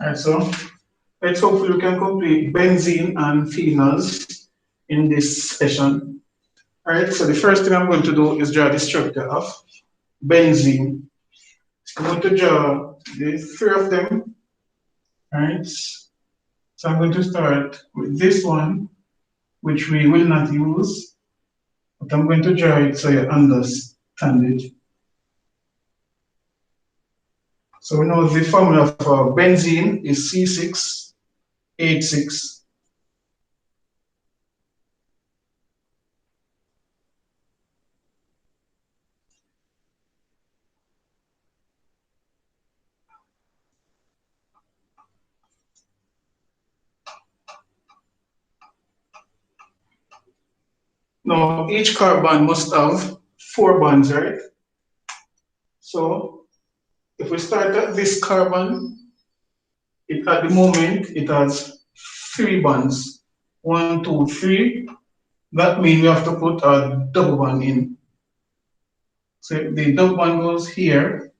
Alright, so let's hopefully we can complete benzene and phenols in this session. Alright, so the first thing I'm going to do is draw the structure of benzene. I'm going to draw the three of them. Alright, so I'm going to start with this one, which we will not use, but I'm going to draw it so you understand it. So we know the formula for benzene is C6H6. Now, each carbon must have 4 bonds, right? So, if we start at this carbon, at the moment, it has 3 bonds. 1, 2, 3. That means we have to put a double bond in. So, the double bond goes here.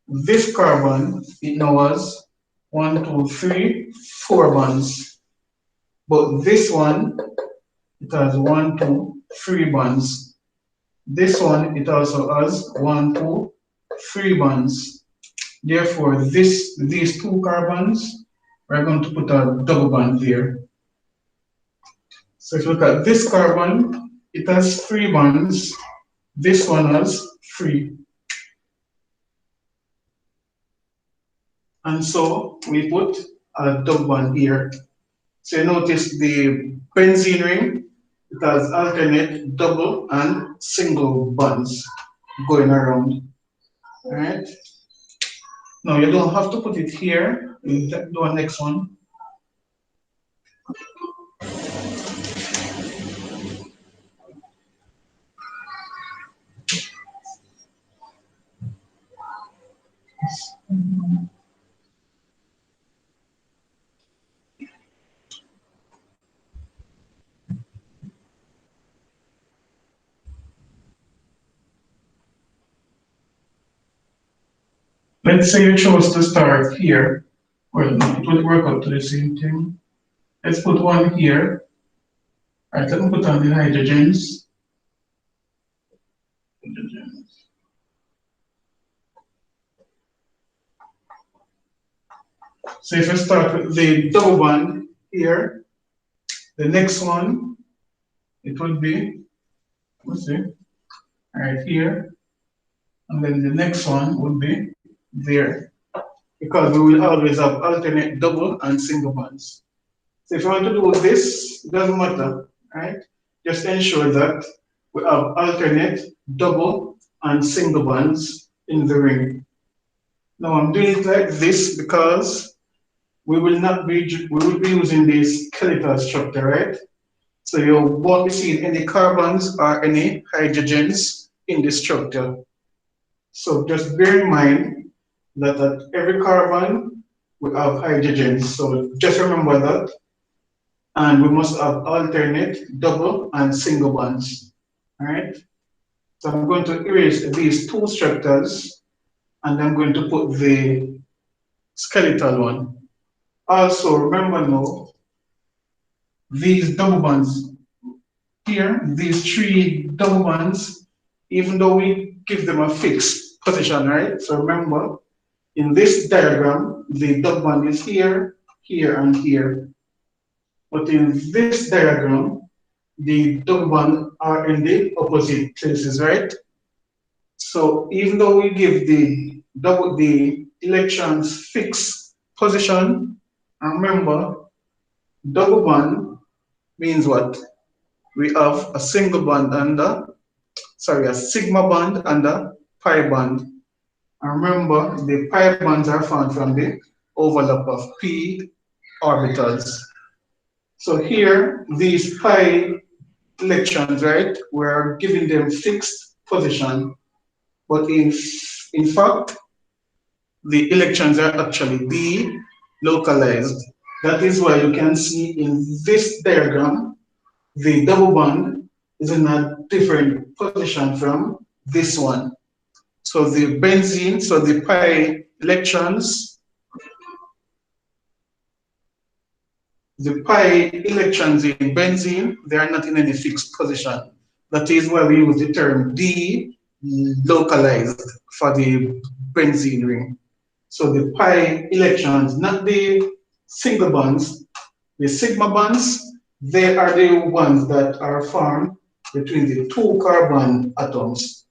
This carbon, it now has 1, 2, 3, 4 bonds. But this one, it has 1, 2, 3 bonds. This one, it also has 1, 2, 3 bonds. Therefore, these two carbons, we're going to put a double bond there. So if you look at this carbon, it has 3 bonds. This one has 3. And so we put a double bond here. So you notice the benzene ring, it has alternate double and single bonds going around. All right. Now you don't have to put it here. You do a next one. Let's say you chose to start here. Well, no, it will work out to the same thing. Let's put one here. All right, let me put on the hydrogens. So if I start with the double bond here, the next one, it would be, let's see, right here. And then the next one would be there. Because we will always have alternate double and single bonds. So if you want to do this, it doesn't matter, right? Just ensure that we have alternate double and single bonds in the ring. Now I'm doing it like this because we will be using this skeletal structure, right? So you won't be seeing any carbons or any hydrogens in the structure. So just bear in mind that at every carbon we have hydrogens. So just remember that. And we must have alternate double and single bonds. All right. So I'm going to erase these two structures and I'm going to put the skeletal one. Also, remember now, these double bonds here, these 3 double bonds, even though we give them a fixed position, right? So remember, in this diagram, the double bond is here, here, and here. But in this diagram, the double bond are in the opposite places, right? So even though we give the electrons fixed position, remember, double bond means what? We have a single bond under, a sigma bond and a pi bond. And remember, the pi bonds are found from the overlap of p orbitals. So here, these pi electrons, right, we're giving them fixed position. But in fact, the electrons are actually delocalized. That is why you can see in this diagram, the double bond is in a different position from this one. So the benzene, so the pi electrons the pi electrons in benzene, they are not in any fixed position. That is why we use the term D localized for the benzene ring. So the pi electrons, not the single bonds, the sigma bonds, they are the ones that are formed between the two carbon atoms.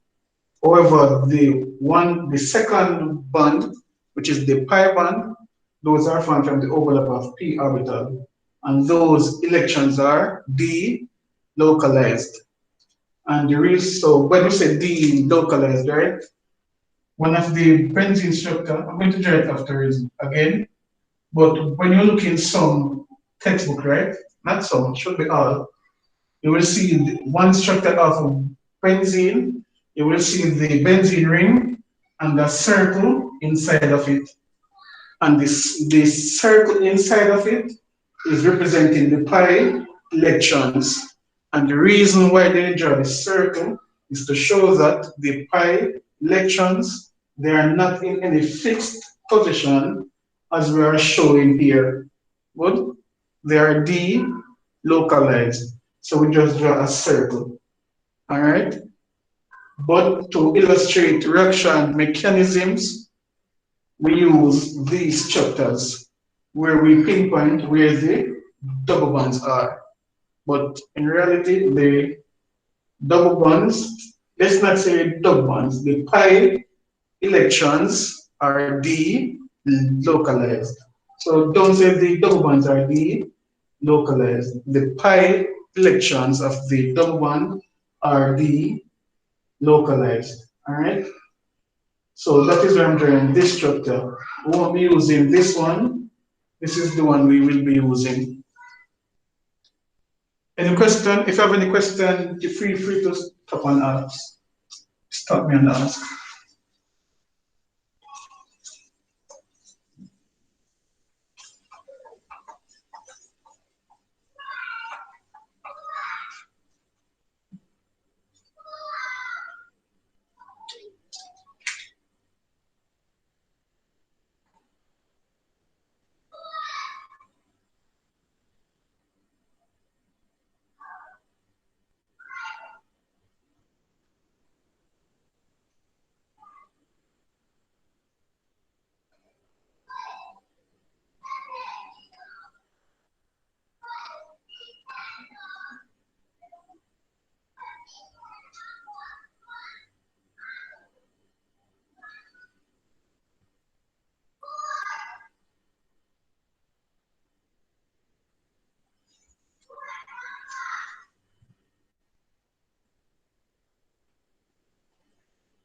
However, the second bond, which is the pi bond, those are formed from the overlap of p orbital, and those electrons are delocalized. And the reason, so when you say delocalized, right? One of the benzene structure, I'm going to draw it afterwards again, but when you look in some textbook, right? Not some, should be all, you will see one structure of benzene, you will see the benzene ring and the circle inside of it. And this circle inside of it is representing the pi electrons. And the reason why they draw the circle is to show that the pi electrons, they are not in any fixed position as we are showing here. Good? They are delocalized. So we just draw a circle. All right? But to illustrate reaction mechanisms, we use these chapters where we pinpoint where the double bonds are. But in reality, the double bonds, let's not say double bonds, the pi electrons are delocalized. So don't say the double bonds are delocalized. The pi electrons of the double bond are delocalized. All right? So that is where I'm drawing this structure. We won't be using this one. This is the one we will be using. Any question? If you have any question, feel free to stop and ask. Stop me and ask.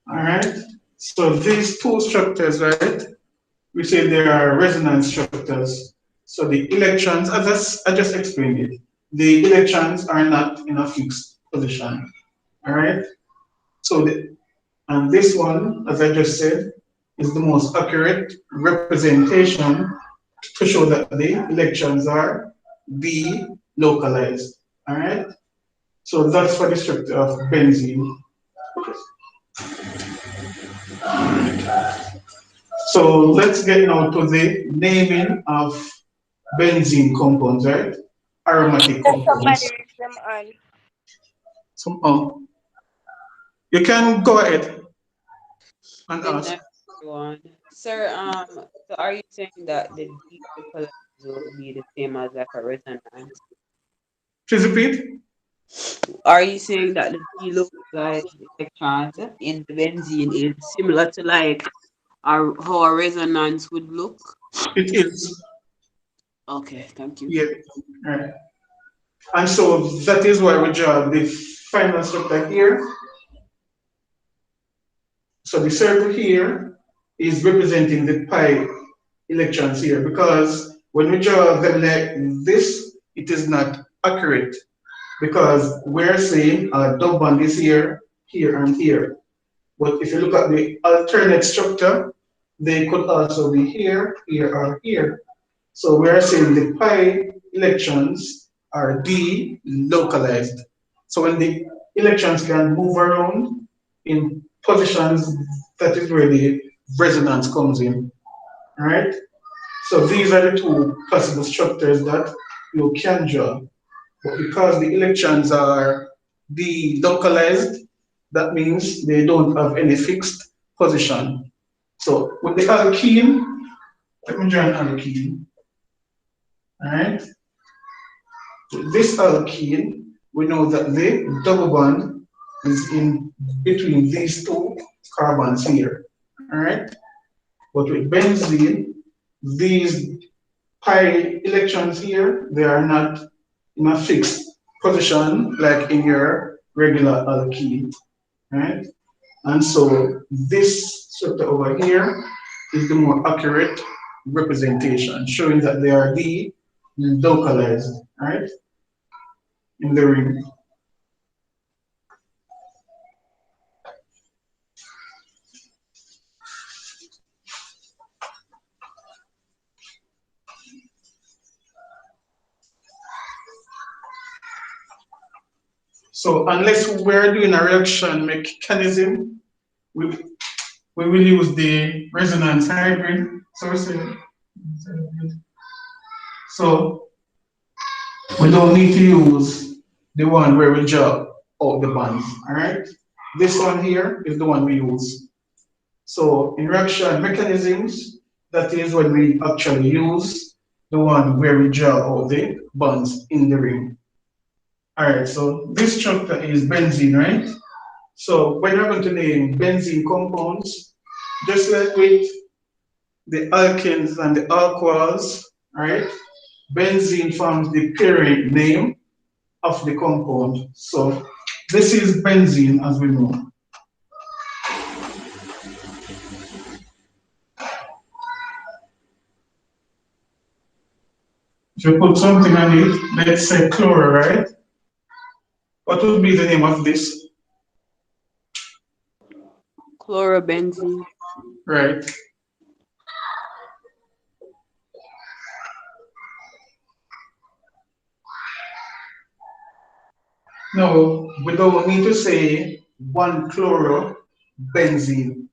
All right. So these two structures, right? We say they are resonance structures. So the electrons, as I just explained it, the electrons are not in a fixed position. All right. So and this one, as I just said, is the most accurate representation to show that the electrons are delocalized. All right. So that's for the structure of benzene. So let's get now to the naming of benzene compounds, right? Aromatic compounds. Somebody raise them on. You can go ahead and Good ask. night, everyone. Sir, so are you saying that the delocalized will be the same as like a resonance? Please repeat. Are you saying that the delocalized electrons in the benzene is similar to like how a resonance would look? It is. Okay, thank you. Yeah. Right. And so that is why we draw the final structure here. So the circle here is representing the pi electrons here, because when we draw them like this, it is not accurate, because we're saying a double bond is here, here, and here. But if you look at the alternate structure, they could also be here, here, or here. So we're saying the pi electrons are delocalized. So when the electrons can move around in positions, that is where the resonance comes in. All right? So these are the two possible structures that you can draw. But because the electrons are delocalized, that means they don't have any fixed position. So with the alkene, let me draw an alkene. All right. With this alkene, we know that the double bond is in between these two carbons here. All right. But with benzene, these pi electrons here, they are not in a fixed position like in your regular alkene, right? And so this structure over here is the more accurate representation, showing that they are delocalized, right, in the ring. So unless we're doing a reaction mechanism, we, we will use the resonance hybrid. So we don't need to use the one where we draw out the bonds, all right? This one here is the one we use. So in reaction mechanisms, that is when we actually use the one where we draw out the bonds in the ring. All right, so this structure is benzene, right? So when you're going to name benzene compounds, just like with the alkenes and the alcohols, right? Benzene forms the parent name of the compound. So this is benzene, as we know. If you put something on it, let's say chloro, right? What would be the name of this? Chlorobenzene. Right. No, we don't need to say 1-chlorobenzene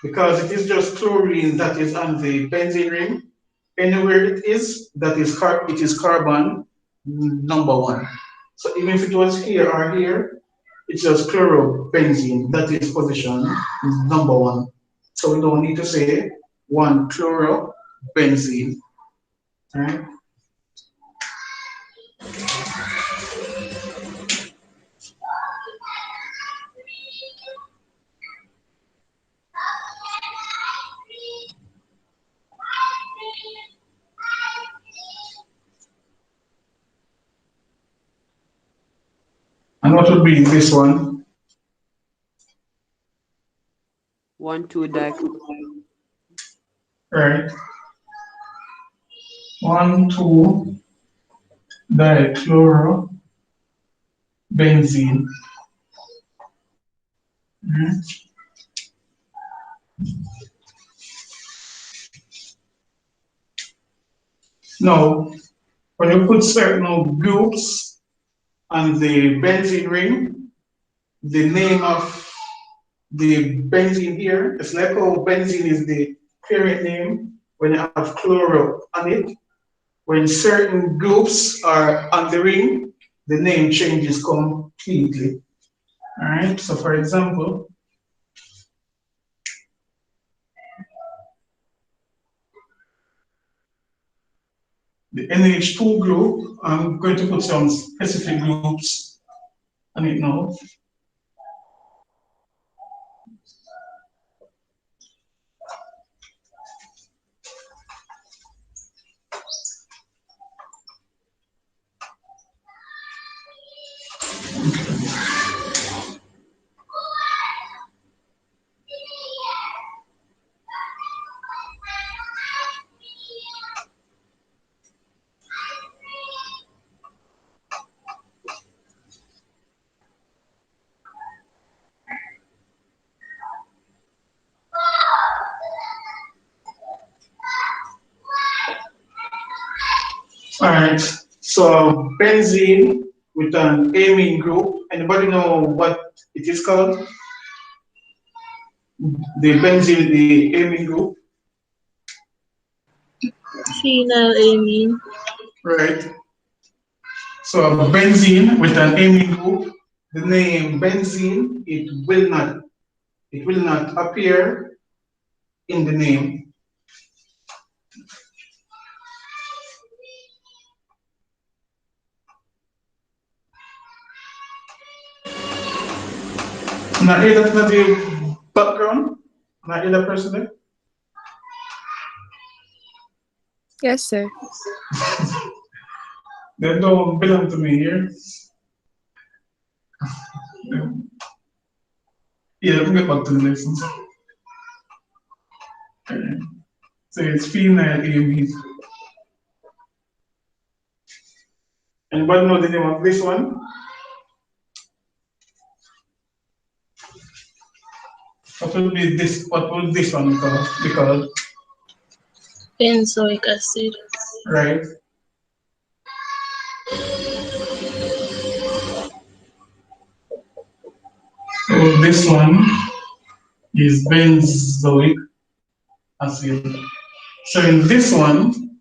because it is just chlorine that is on the benzene ring. Anywhere it is, it is carbon number 1. So even if it was here or here, it's just chlorobenzene that is position number 1. So we don't need to say 1-chlorobenzene. Right? And what would be this one? 1,2-dichloro. Right. 1,2-dichlorobenzene. Mhm. Now, when you put certain groups on the benzene ring, the name of the benzene here, it's like how benzene is the parent name when you have chloro on it. When certain groups are on the ring, the name changes completely. All right, so for example, the NH2 group, I'm going to put some specific groups on it now. All right, so benzene with an amine group. Anybody know what it is called? The benzene, the amine group, Phenol, Amine. right? So a benzene with an amine group, the name benzene, it will not appear in the name. Now, hear that in the background? Now, hear that person there? Yes, sir. They don't belong to me here. Yeah, let me get back to the lessons. Okay. So it's phenyl amine. Anybody know the name of this one? What will be this? What will this one be called? Benzoic acid. Right. So this one is benzoic acid. So in this one,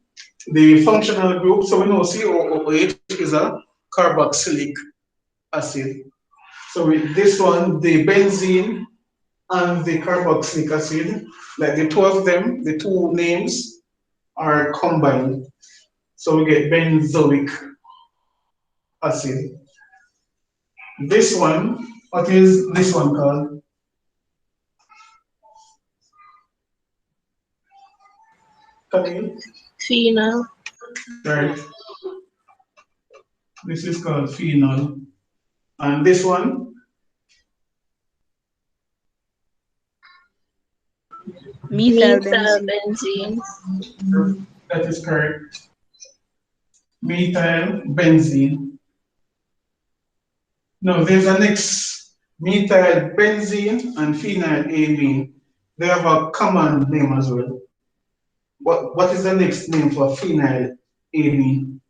the functional group, so we know COOH is a carboxylic acid. So with this one, the benzene and the carboxylic acid, like the two of them, the two names are combined. So we get benzoic acid. This one, what is this one called? Camille? Phenol. Right. This is called phenol. And this one? Methyl benzene. Benzene. That is correct. Methyl benzene. No, there's a next methyl benzene and phenyl amine. They have a common name as well. What is the next name for phenyl amine?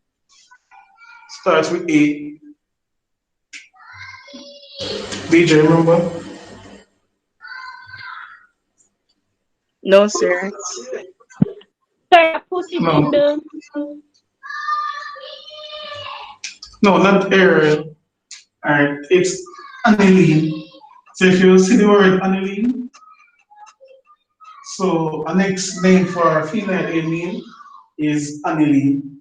Starts with A. DJ, remember? No, sir. Sir, put it No. in the. No, not Ariel. Alright, it's aniline. So if you see the word aniline, so a next name for phenylamine is aniline.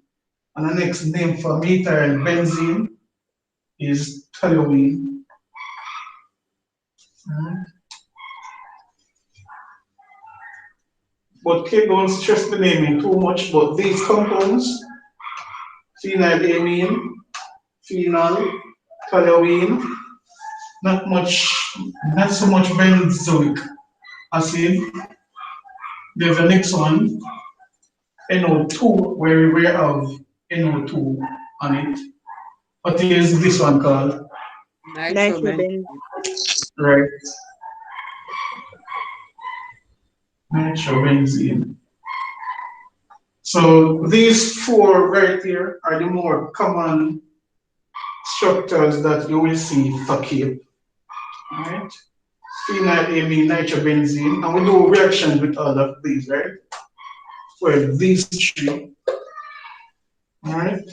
And the next name for methyl benzene is toluene. But please don't stress the naming too much, but these compounds, phenylamine, phenol, toluene, not so much benzoic acid. There's the next one, NO2, where we have NO2 on it. What is this one called? Nitrobenzene. Right. Nitrobenzene. So these four right here are the more common structures that you will see for CAPE. Alright? Phenylamine, nitrobenzene, and we do reactions with all of these, right? Well, these three. Alright?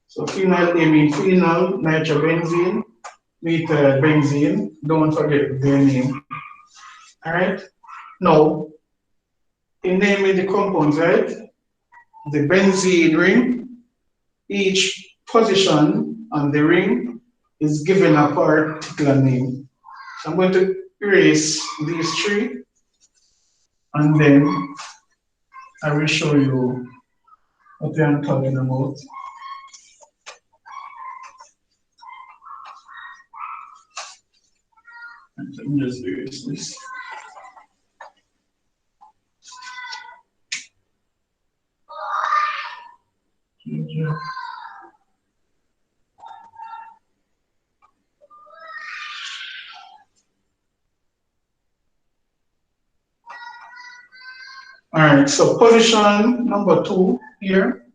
So phenylamine, phenol, nitrobenzene, methyl benzene. Don't forget their name. Alright? Now, in naming the compounds, right? The benzene ring, each position on the ring is given a particular name. So I'm going to erase these three, and then I will show you what I'm talking about. Let me just erase this. All right, so position number 2 here.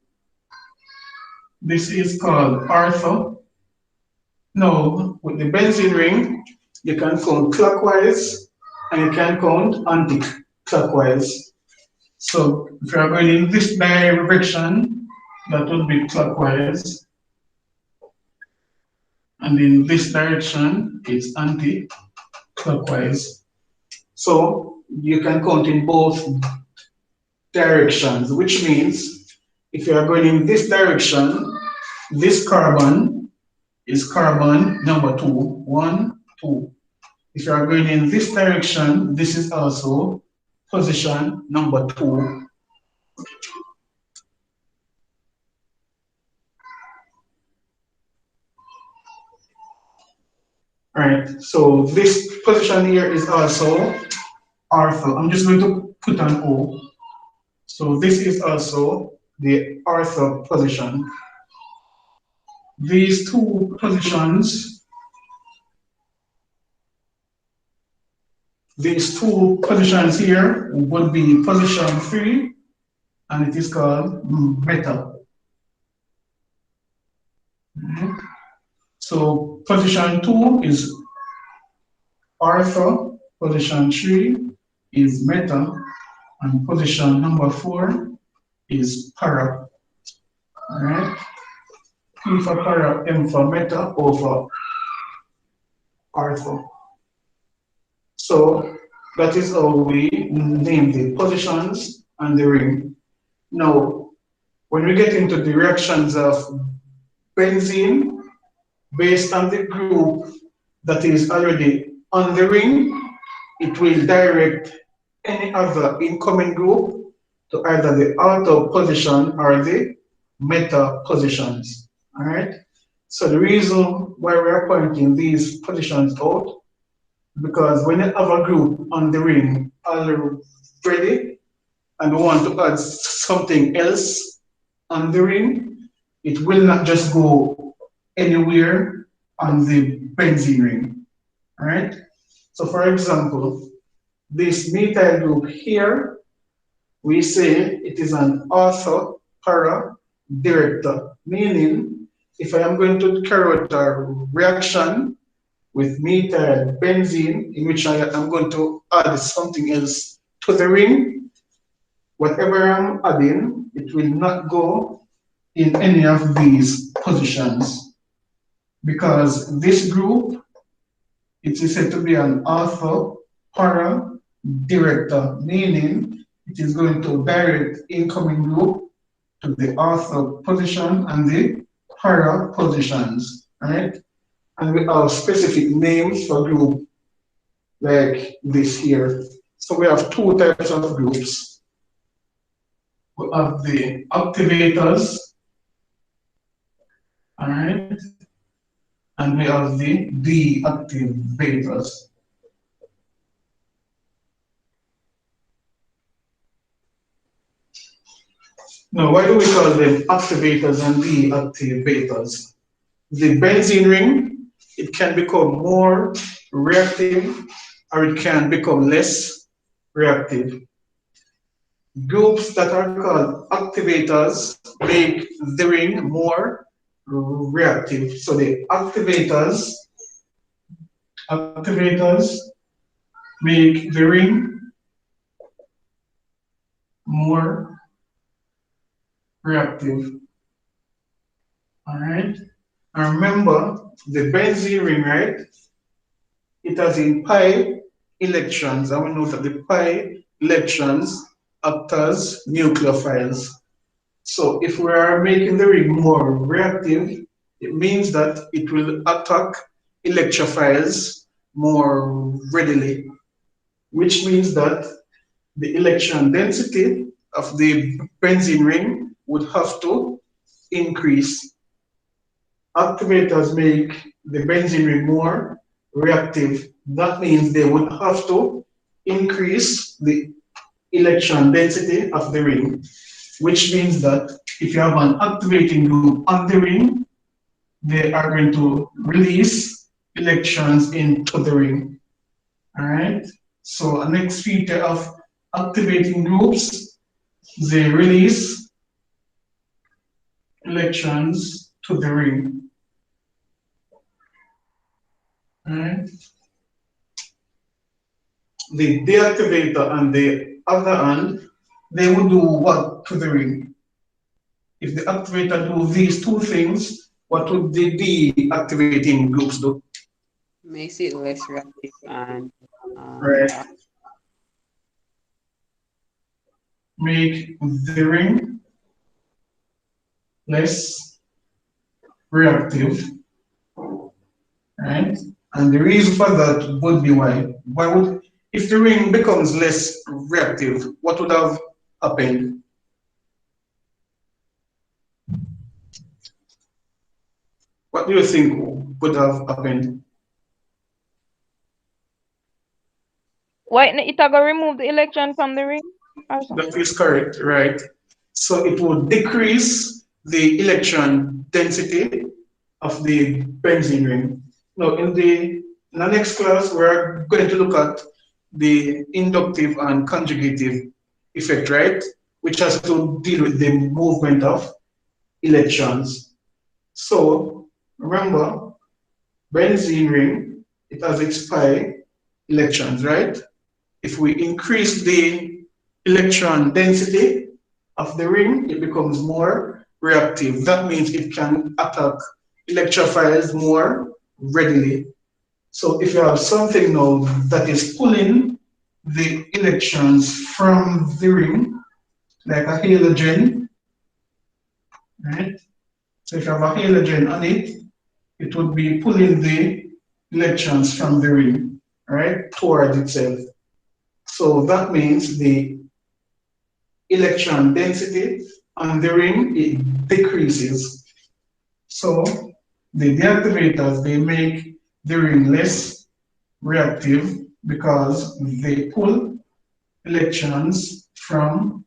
This is called ortho. Now, with the benzene ring, you can count clockwise and you can count anti-clockwise. So if you are going in this direction, that would be clockwise. and in this direction, it's anti-clockwise. So you can count in both directions, which means if you are going in this direction, this carbon is carbon number 2, 1, 2. If you are going in this direction, this is also position number 2. Right, so this position here is also ortho. I'm just going to put an O. So this is also the ortho position. These two positions here would be position 3, and it is called metal. So position 2 is ortho, position 3 is metal, and position number 4 is para. All right, P for para, M for metal, O for ortho. So that is how we name the positions and the ring. Now, when we get into the reactions of benzene, based on the group that is already on the ring, it will direct any other incoming group to either the ortho position or the meta positions. All right. So the reason why we are pointing these positions out, because when you have a group on the ring already and we want to add something else on the ring, it will not just go anywhere on the benzene ring. All right. So for example, this methyl group here, we say it is an ortho para director, meaning if I am going to carry out a reaction with methyl benzene in which I am going to add something else to the ring, whatever I'm adding, it will not go in any of these positions, because this group, it is said to be an ortho para director, meaning it is going to direct incoming group to the ortho position and the para positions, right? And we have specific names for group like this here. So we have two types of groups. We have the activators, all right, and we have the deactivators. Now, why do we call them activators and deactivators? The benzene ring, it can become more reactive or it can become less reactive. Groups that are called activators make the ring more reactive. So the activators make the ring more reactive. All right. And remember, the benzene ring, right? It has in pi electrons, and we know that the pi electrons act as nucleophiles. So if we are making the ring more reactive, it means that it will attack electrophiles more readily, which means that the electron density of the benzene ring would have to increase. Activators make the benzene ring more reactive. That means they would have to increase the electron density of the ring, which means that if you have an activating group on the ring, they are going to release electrons into the ring. All right. So a next feature of activating groups, they release electrons to the ring. All right. The deactivator on the other hand, they will do what to the ring? If the activator do these two things, what would the deactivating groups do? Makes it less reactive and Right. Make the ring less reactive, right? And the reason for that would be why. Why would, if the ring becomes less reactive, what would have happened? What do you think would have happened? Why it a go remove the electron from the ring? Or something? That is correct, right? So it would decrease the electron density of the benzene ring. Now, in the next class, we're going to look at the inductive and conjugative effect, right? Which has to deal with the movement of electrons. So remember, benzene ring, it has its pi electrons, right? If we increase the electron density of the ring, it becomes more reactive. That means it can attack electrophiles more readily. So if you have something now that is pulling the electrons from the ring, like a halogen, right? So if you have a halogen on it, it would be pulling the electrons from the ring, right, towards itself. So that means the electron density on the ring, it decreases. So the deactivators, they make the ring less reactive because they pull electrons from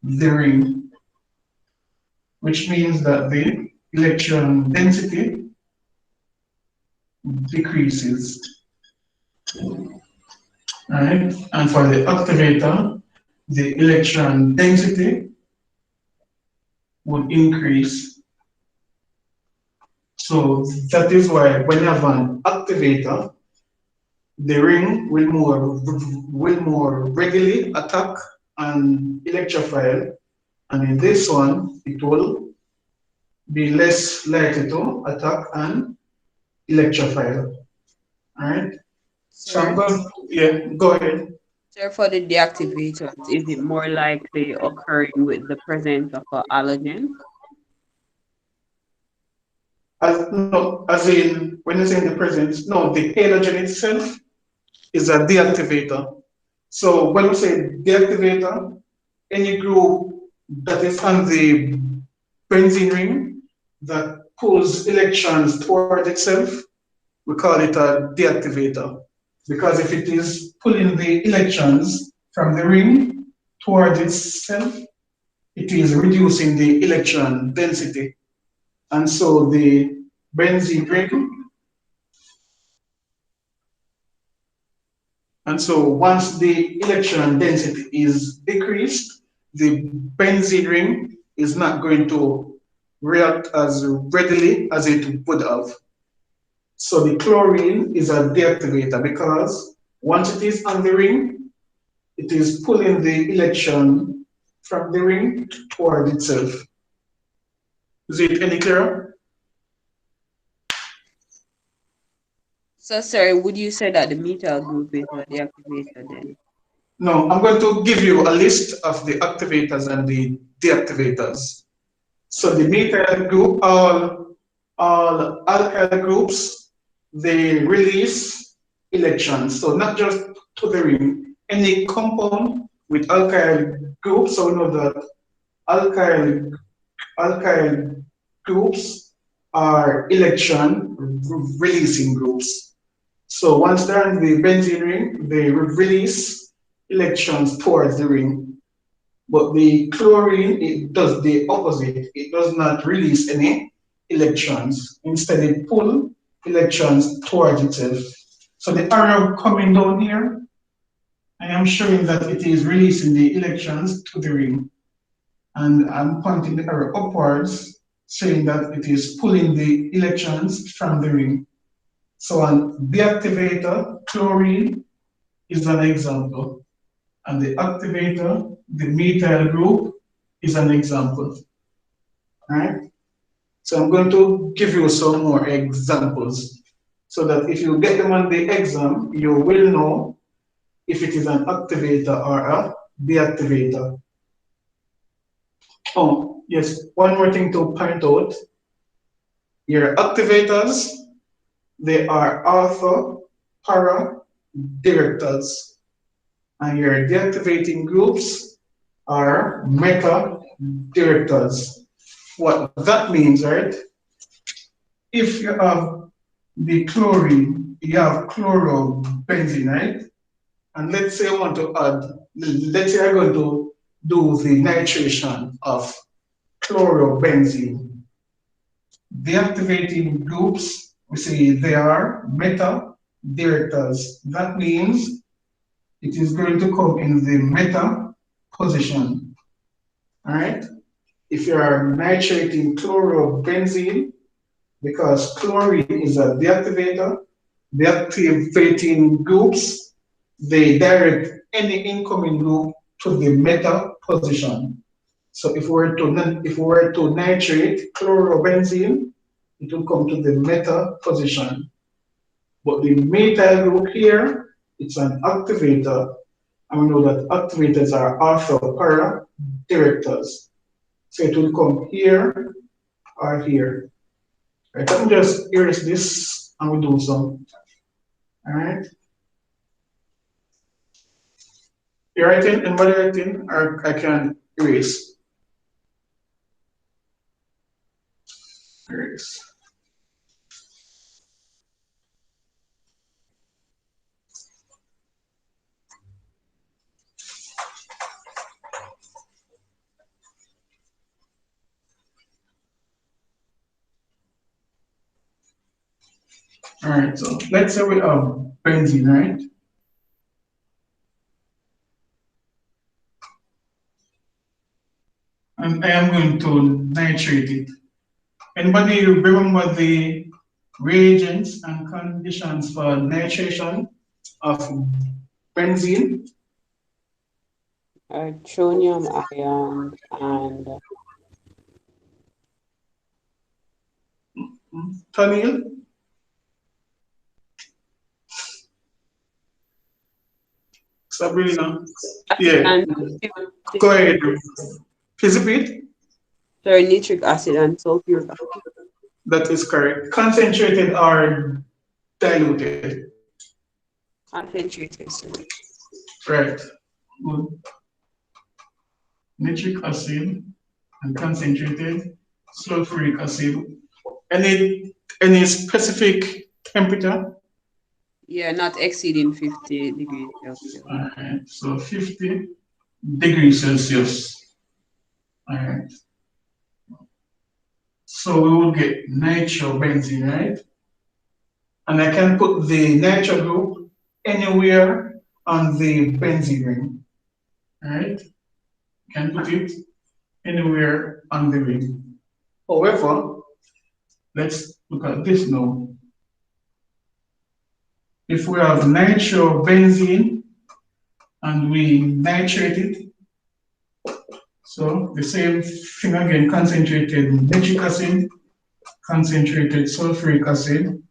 the ring, which means that the electron density decreases. Right? And for the activator, the electron density would increase. So that is why when you have an activator, the ring will more readily attack an electrophile, and in this one, it will be less likely to attack an electrophile. All right. So I'm going. Yeah, go ahead. So for the deactivators, is it more likely occurring with the presence of a halogen? No, as in when you say in the presence, no, the halogen itself is a deactivator. So when we say deactivator, any group that is on the benzene ring that pulls electrons toward itself, we call it a deactivator. Because if it is pulling the electrons from the ring towards itself, it is reducing the electron density. And so the benzene ring, and so once the electron density is decreased, the benzene ring is not going to react as readily as it would have. So the chlorine is a deactivator because once it is on the ring, it is pulling the electron from the ring toward itself. Is it any clearer? So sorry, would you say that the methyl group is a deactivator then? No, I'm going to give you a list of the activators and the deactivators. So the methyl group, all alkyl groups, they release electrons. So not just to the ring, any compound with alkyl groups, so we know that alkyl groups are electron releasing groups. So once they're in the benzene ring, they release electrons towards the ring. But the chlorine, it does the opposite. It does not release any electrons. Instead, it pulls electrons towards itself. So the arrow coming down here, I am showing that it is releasing the electrons to the ring. And I'm pointing the arrow upwards, saying that it is pulling the electrons from the ring. So on the activator, chlorine is an example. And the activator, the methyl group, is an example. Right? So I'm going to give you some more examples so that if you get them on the exam, you will know if it is an activator or a deactivator. Oh, yes, one more thing to point out. Your activators, they are alpha, para, directors. And your deactivating groups are meta directors. What that means, right? If you have the chlorine, you have chlorobenzene, right? And let's say I want to add, let's say I'm going to do the nitration of chlorobenzene. Deactivating groups, we say they are meta directors. That means it is going to come in the meta position. All right? If you are nitrating chlorobenzene, because chlorine is a deactivator, deactivating groups, they direct any incoming group to the meta position. So if we were to nitrate chlorobenzene, it will come to the meta position. But the methyl group here, it's an activator. And we know that activators are alpha para directors. So it will come here or here. Right, let me just erase this and we do some. All right. You're writing, anybody writing, or I can erase. Erase. All right, so let's say we have benzene, right? And I am going to nitrate it. Anybody remember the reagents and conditions for nitration of benzene? Tronium ion and Tanil? Sabrina? Yeah, go ahead. Please repeat. sorry, nitric acid and sulfuric acid. That is correct. Concentrated or diluted? Concentrated, sir. Right. Good. Nitric acid and concentrated sulfuric acid. Any specific temperature? Yeah, not exceeding 50 degrees Celsius. All right. So 50 degrees Celsius. All right. So we will get nitrobenzene, right? And I can put the nitro group anywhere on the benzene ring. All right? Can put it anywhere on the ring. However, let's look at this now. If we have nitrobenzene and we nitrate it, so the same thing again, concentrated nitric acid, concentrated sulfuric acid,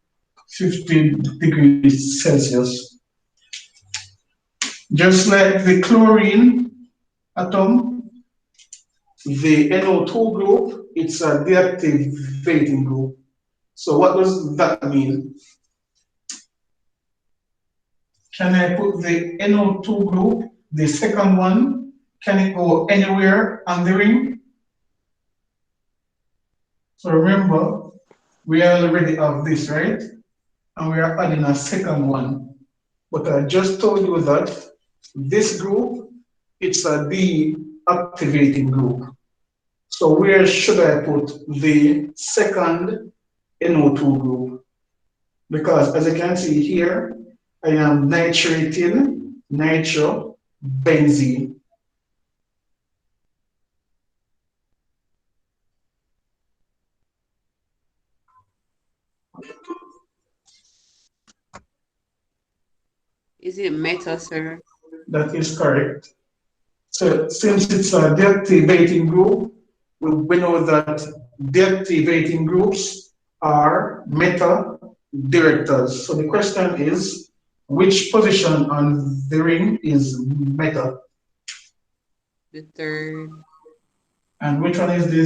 50 degrees Celsius. Just like the chlorine atom, the NO2 group, it's a deactivating group. So what does that mean? Can I put the NO2 group, the second one, can it go anywhere on the ring? So remember, we already have this, right? And we are adding a second one. But I just told you that this group, it's a deactivating group. So where should I put the second NO2 group? Because as you can see here, I am nitrating nitrobenzene. Is it meta, sir? That is correct. So since it's a deactivating group, we know that deactivating groups are meta directors. So the question is, which position on the ring is meta? The third. And which one is the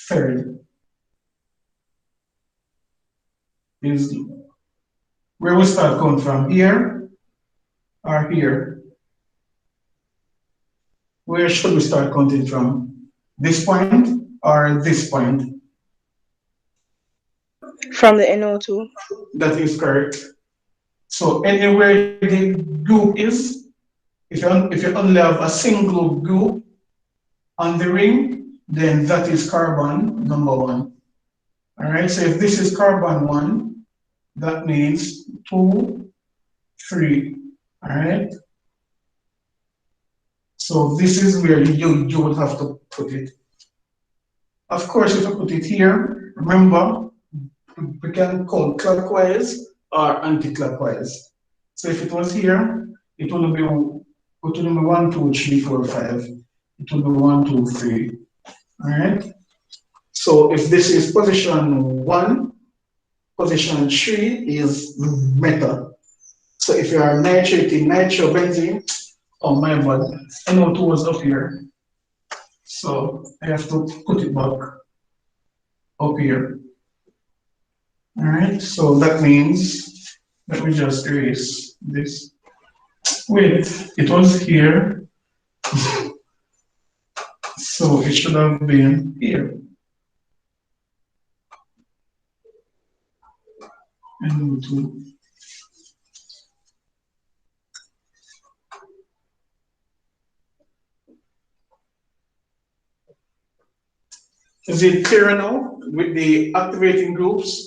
third? Is where we start going from, here or here? Where should we start counting from? This point or this point? From the NO2. That is correct. So anywhere the group is, if you only have a single group on the ring, then that is carbon number 1. All right, so if this is carbon 1, that means 2, 3. All right. So this is where you would have to put it. Of course, if you put it here, remember, we can call clockwise or anti-clockwise. So if it was here, it would be 1, 2, 3, 4, 5. It would be 1, 2, 3. All right. So if this is position 1, position 3 is meta. So if you are nitrating nitrobenzene, oh my God, NO2 was up here. So I have to put it back up here. All right, so that means, let me just erase this. Wait, it was here. So it should have been here. NO2. Is it clear now with the activating groups?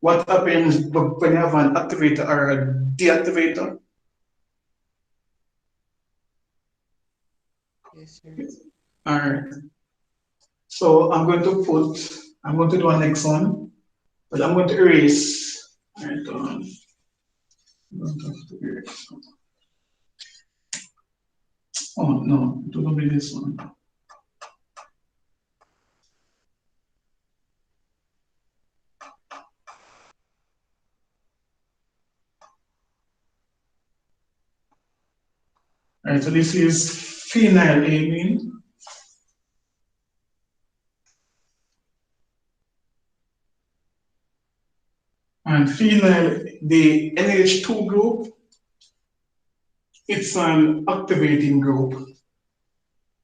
What happens when you have an activator or a deactivator? Yes, sir. All right. So I'm going to do a next one, but I'm going to erase. All right, I'm going to have to erase. Oh no, it will be this one. All right, so this is phenylamine. And phenyl, the NH2 group, it's an activating group.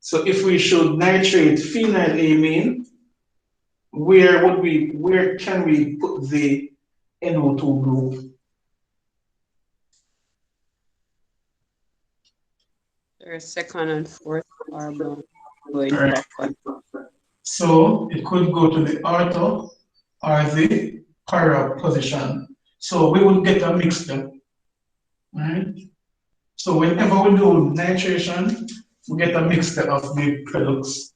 So if we should nitrate phenylamine, where can we put the NO2 group? There's second and fourth carbon going Right. clockwise. So it could go to the ortho or the para position. So we would get a mixture, right? So whenever we do nitration, we get a mixture of the products.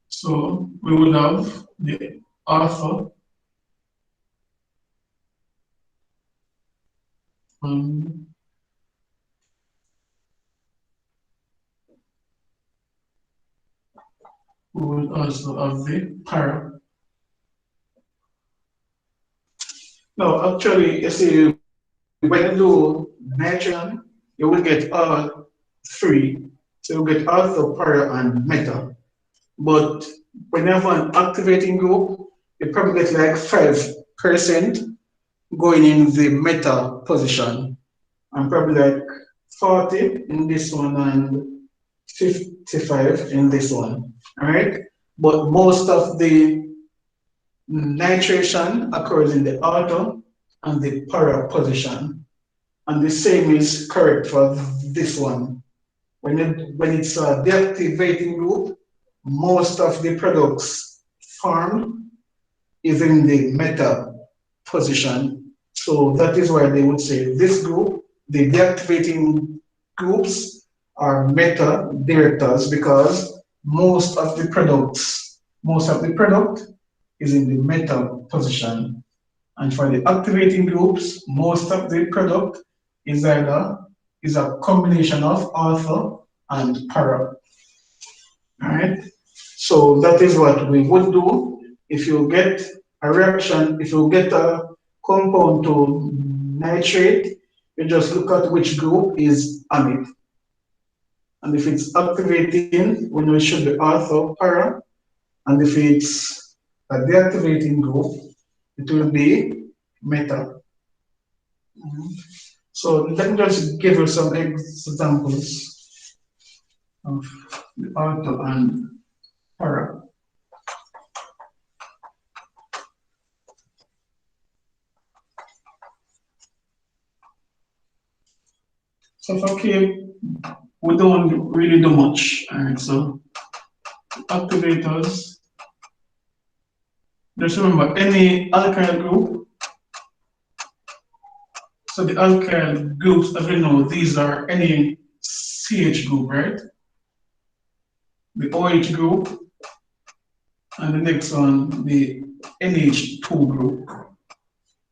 So we would have the ortho we would also have the para. No, actually, you see, when you do nitration, you will get all 3. So you get ortho, para, and meta. But when you have an activating group, you probably get like 5% going in the meta position, and probably like 40 in this one and 55 in this one. All right. But most of the nitration occurs in the ortho and the para position. And the same is correct for this one. When it's a deactivating group, most of the products formed is in the meta position. So that is why they would say this group, the deactivating groups are meta directors, because most of the product is in the meta position. And for the activating groups, most of the product is a combination of ortho and para. All right. So that is what we would do if you get a reaction, if you get a compound to nitrate, you just look at which group is on it. And if it's activating, we know it should be ortho para. And if it's a deactivating group, it will be meta. So let me just give you some examples of the ortho and para. So for K, we don't really do much. All right, so activators, just remember any alkyl group. So the alkyl groups, as we know, these are any CH group, right? The OH group, and the next one, the NH2 group.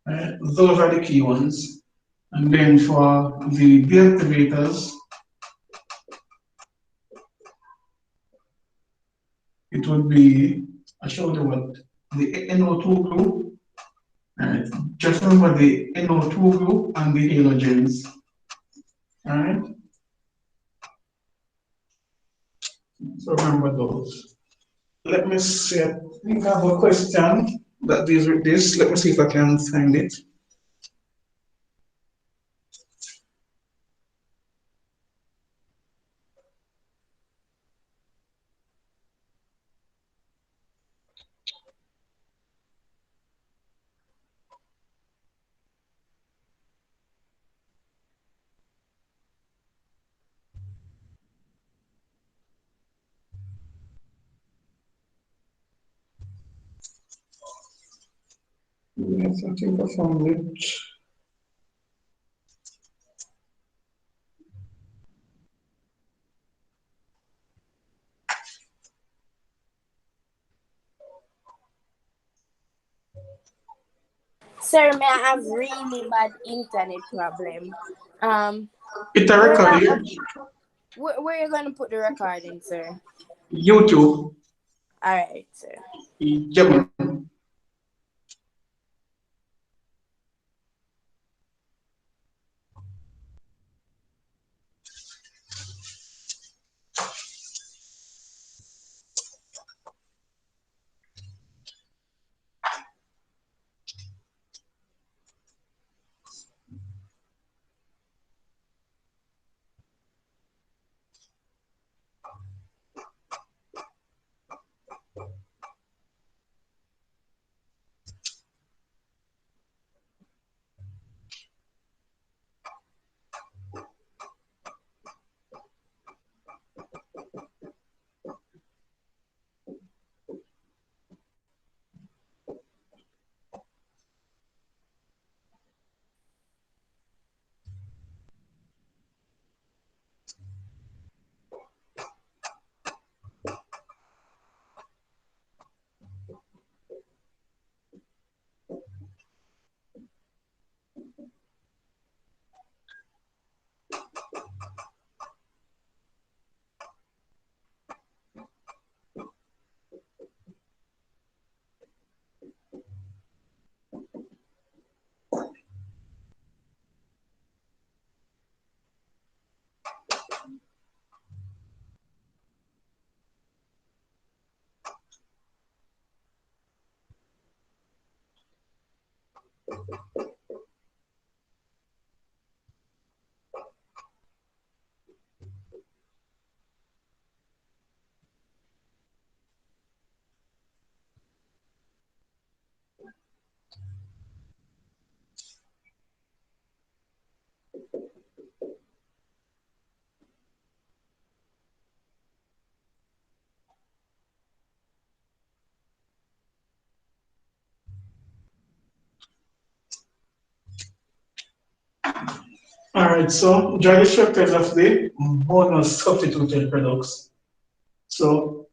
Right? Those are the key ones. And then for the deactivators, it would be, I showed you what, the NO2 group. Right. Just remember the NO2 group and the halogens. All right. So remember those. Let me see. I think I have a question that deals with this. Let me see if I can find it. Yes, I think I found it. Sir, may I have really bad internet problem? It's a Where, record here. where are you going to put the recording, sir? YouTube. All right, sir. Yep. All right, so dry the structures of the bonus substituted products. So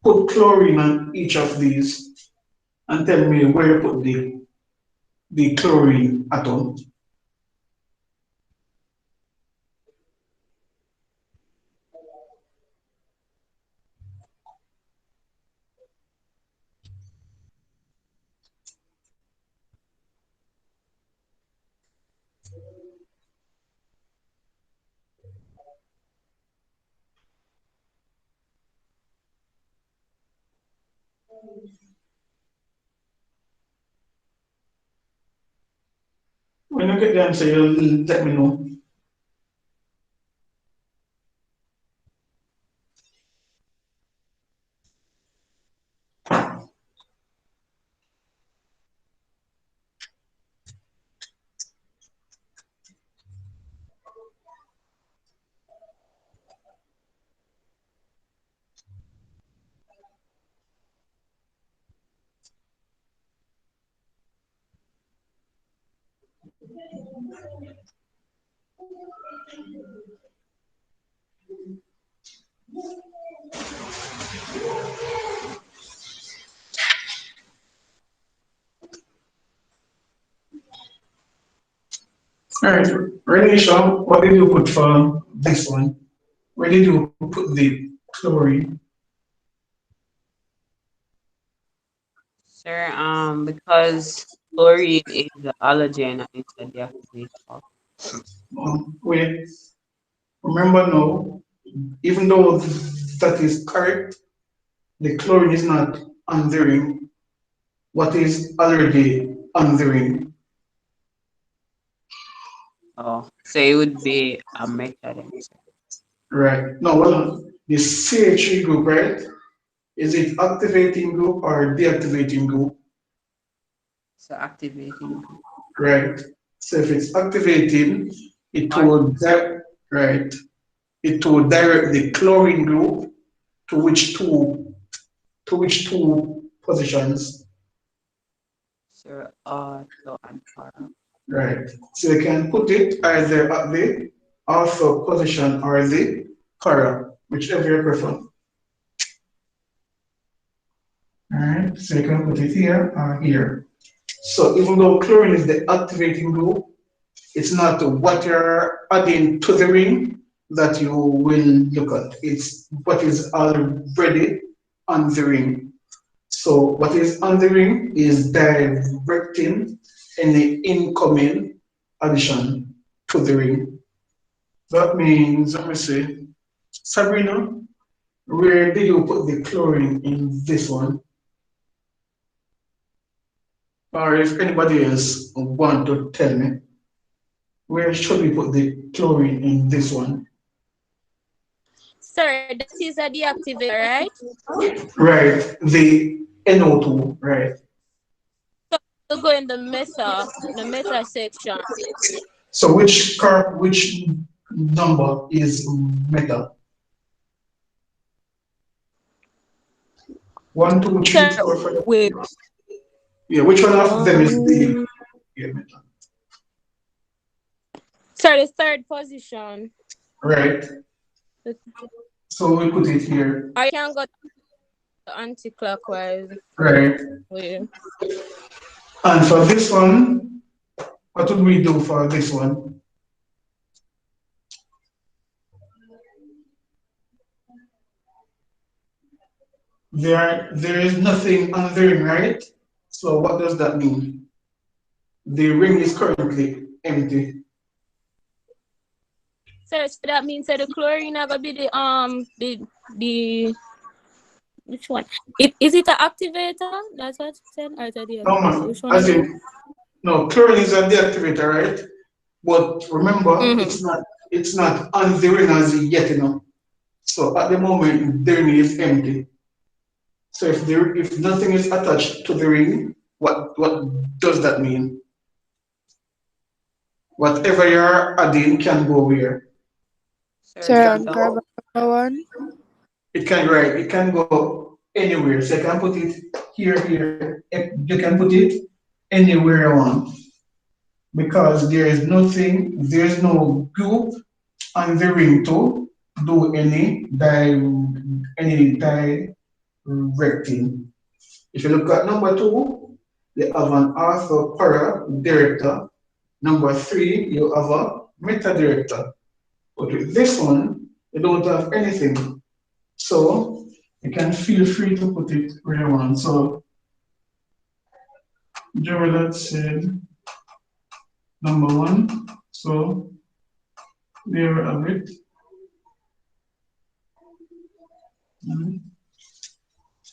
put chlorine on each of these and tell me where you put the chlorine atom. When you get the answer, you'll let me know. All right, Renisha, what did you put for this one? Where did you put the chlorine? Sir, because chlorine is the halogen and it's a deactivator. Wait, remember now, even though that is correct, the chlorine is not on the ring. What is already on the ring? Oh, so it would be a metal then, sir. Right. No, well, the CH3 group, right? Is it activating group or deactivating group? So activating. Right. So if it's activating, it Or will right. It will direct the chlorine group to which two positions. sir, auto and para. Right. So you can put it either at the alpha position or the para, whichever you prefer. Alright, so you can put it here or here. So even though chlorine is the activating group, it's not what you're adding to the ring that you will look at. It's what is already on the ring. So what is on the ring is directing any incoming addition to the ring. That means, let me see, Sabrina, where did you put the chlorine in this one? Or if anybody else want to tell me, where should we put the chlorine in this one? Sir, that is a deactivator, right? Right, the NO2, right. So you go in the meta section. So which number is metal? 1, 2, 3, Sir, 4, 5. wait. Yeah, which one of them is the Um, metal? sir, the third position. Right. So we put it here. I can go anti-clockwise. Right. Wait. And for this one, what would we do for this one? There is nothing on the ring, right? So what does that mean? The ring is currently empty. Sir, so that means that the chlorine are gonna be the which one? Is it an activator? That's what you said, or is it No deactivator? man, Which one as again? in no, chlorine is a deactivator, right? But remember, Mm-hmm. it's not on the ring as yet, you know. So at the moment, the ring is empty. So if nothing is attached to the ring, what does that mean? Whatever you're adding can go where? Sir, It Sir, can on go. carbon one. It can right. It can go anywhere. So you can put it here. You can put it anywhere you want because there's no group on the ring to do any directing. If you look at number 2, you have an ortho para director. Number 3, you have a meta director. But with this one, you don't have anything. So you can feel free to put it where you want. So Joel said number 1. So there we have it.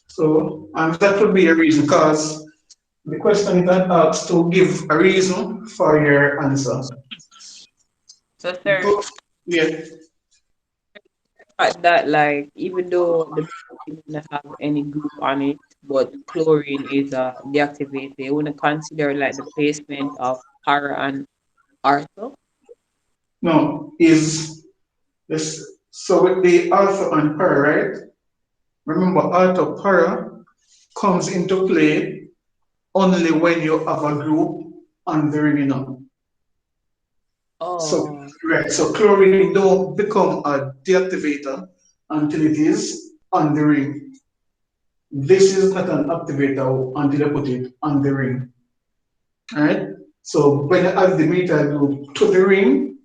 So, and that would be a reason, because the question that asks to give a reason for your answer. So, sir, Yeah. fact that like even though the benzene doesn't have any group on it, but chlorine is a deactivator, you want to consider like the placement of para and artho. No, is this, so with the alpha and para, right? Remember, alpha para comes into play only when you have a group on the ring, you know. So, Oh, right, so chlorine don't become a deactivator until it is on the ring. This is not an activator until you put it on the ring. Alright? So when you add the methyl group to the ring,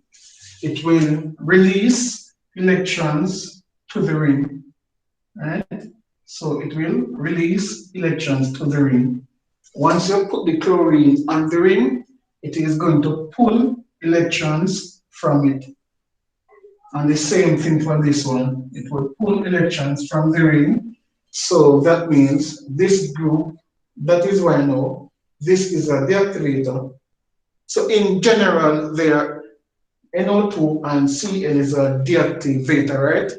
it will release electrons to the ring. Right? So it will release electrons to the ring. Once you put the chlorine on the ring, it is going to pull electrons from it. And the same thing for this one. It will pull electrons from the ring. So that means this group, that is why now, this is a deactivator. So in general, there NO2 and Cl is a deactivator, right?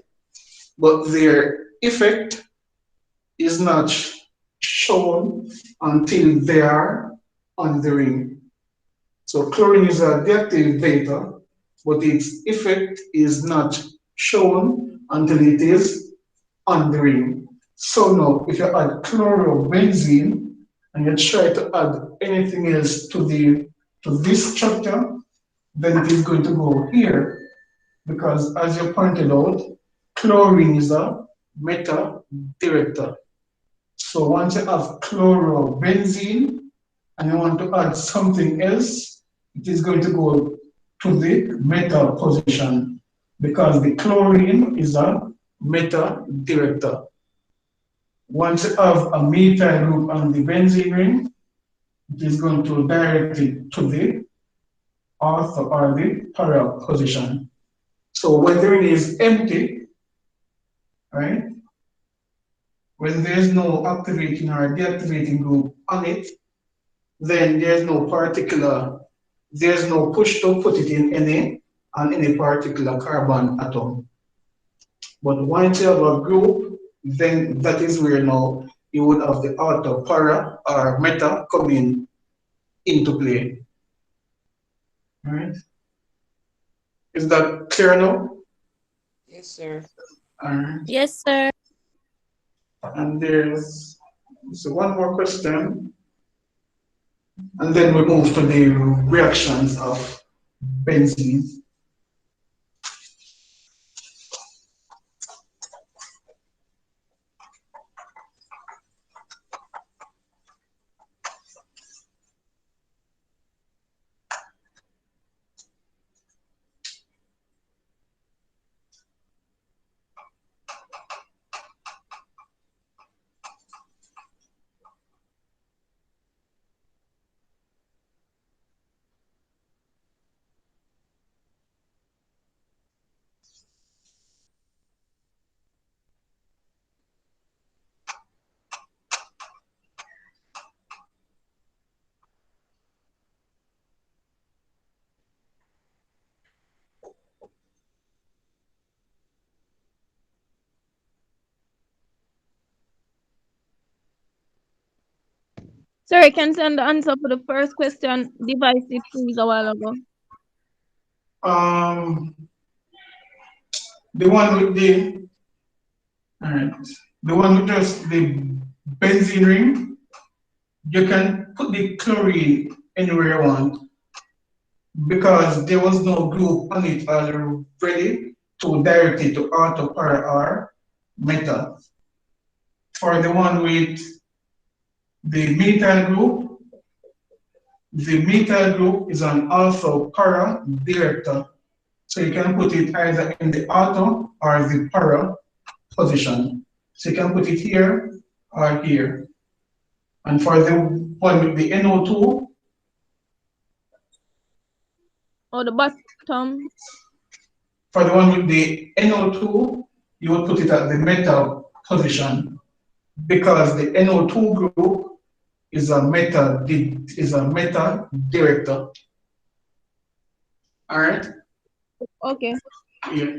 But their effect is not shown until they are on the ring. So chlorine is a deactivator, but its effect is not shown until it is on the ring. So now, if you add chlorobenzene and you try to add anything else to this structure, then it is going to go here, because as you pointed out, chlorine is a meta director. So once you have chlorobenzene and you want to add something else, it is going to go to the meta position, because the chlorine is a meta director. Once you have a methyl group on the benzene ring, it is going to direct it to the ortho or the para position. So when the ring is empty, right? When there's no activating or deactivating group on it, then there's no push to put it in any particular carbon atom. But once you have a group, then that is where now you would have the auto para or meta coming into play. All right? Is that clear now? yes, sir. Yes, sir. And there's so one more question, and then we move to the reactions of benzene. Sorry, can you send the answer for the first question? Device it freeze a while ago. Um, the one with the all right, the one with just the benzene ring, you can put the chlorine anywhere you want, because there was no group on it already to direct it to auto para or meta. For the one with the methyl group is an alpha para director. So you can put it either in the auto or the para position. So you can put it here or here. And for the one with the NO2, Oh, the bottom. For the one with the NO2, you would put it at the metal position because the NO2 group is a metal director. All right. Okay. Yeah.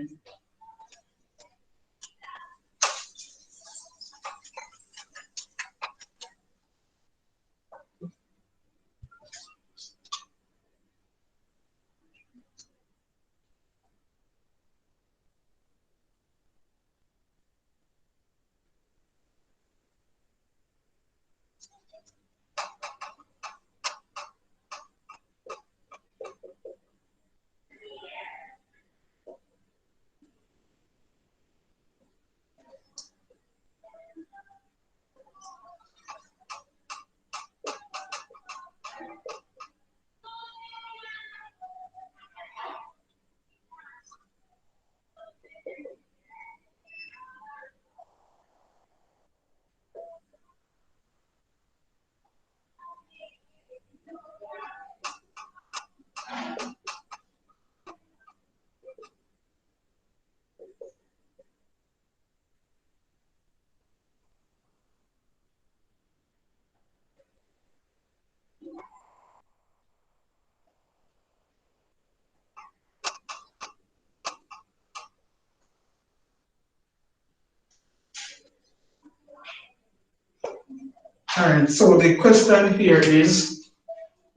All right. So the question here is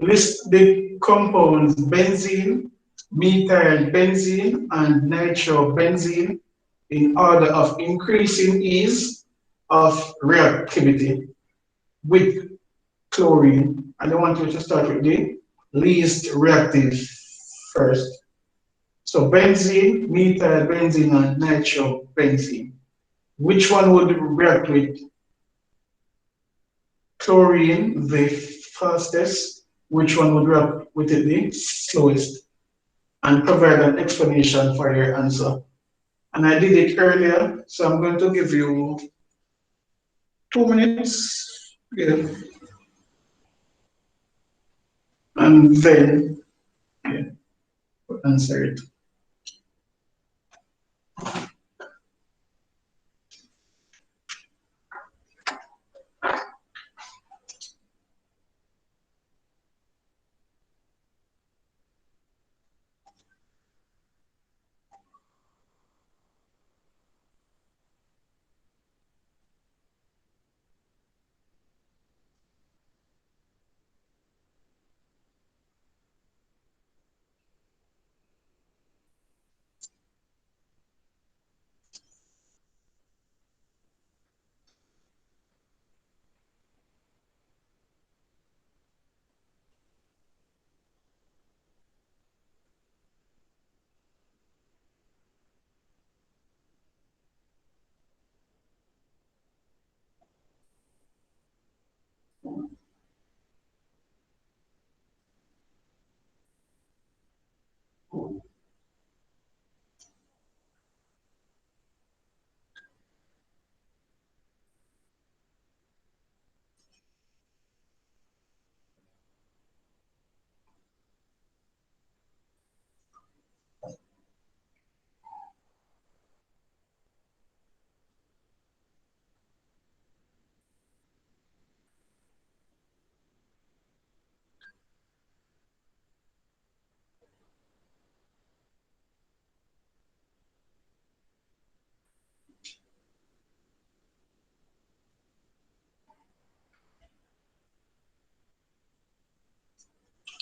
list the compounds benzene, methyl benzene, and nitrobenzene in order of increasing ease of reactivity with chlorine. And I want you to start with the least reactive first. So benzene, methyl benzene, and nitrobenzene. Which one would react with chlorine the fastest? Which one would react with it the slowest? And provide an explanation for your answer. And I did it earlier, so I'm going to give you 2 minutes. Yeah. And then answer it.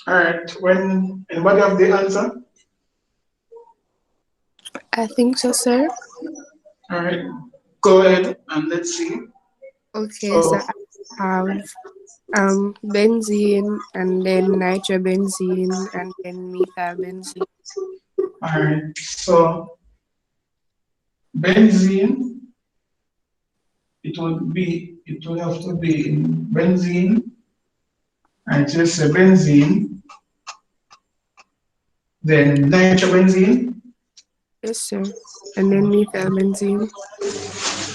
All right. When anybody have the answer? I think so, sir. All right. Go ahead and let's see. Okay, so So, I have benzene and then nitrobenzene and then methylbenzene. all right. So benzene, it would have to be in benzene. And just a benzene, then nitrobenzene. Yes, sir. And then methylbenzene.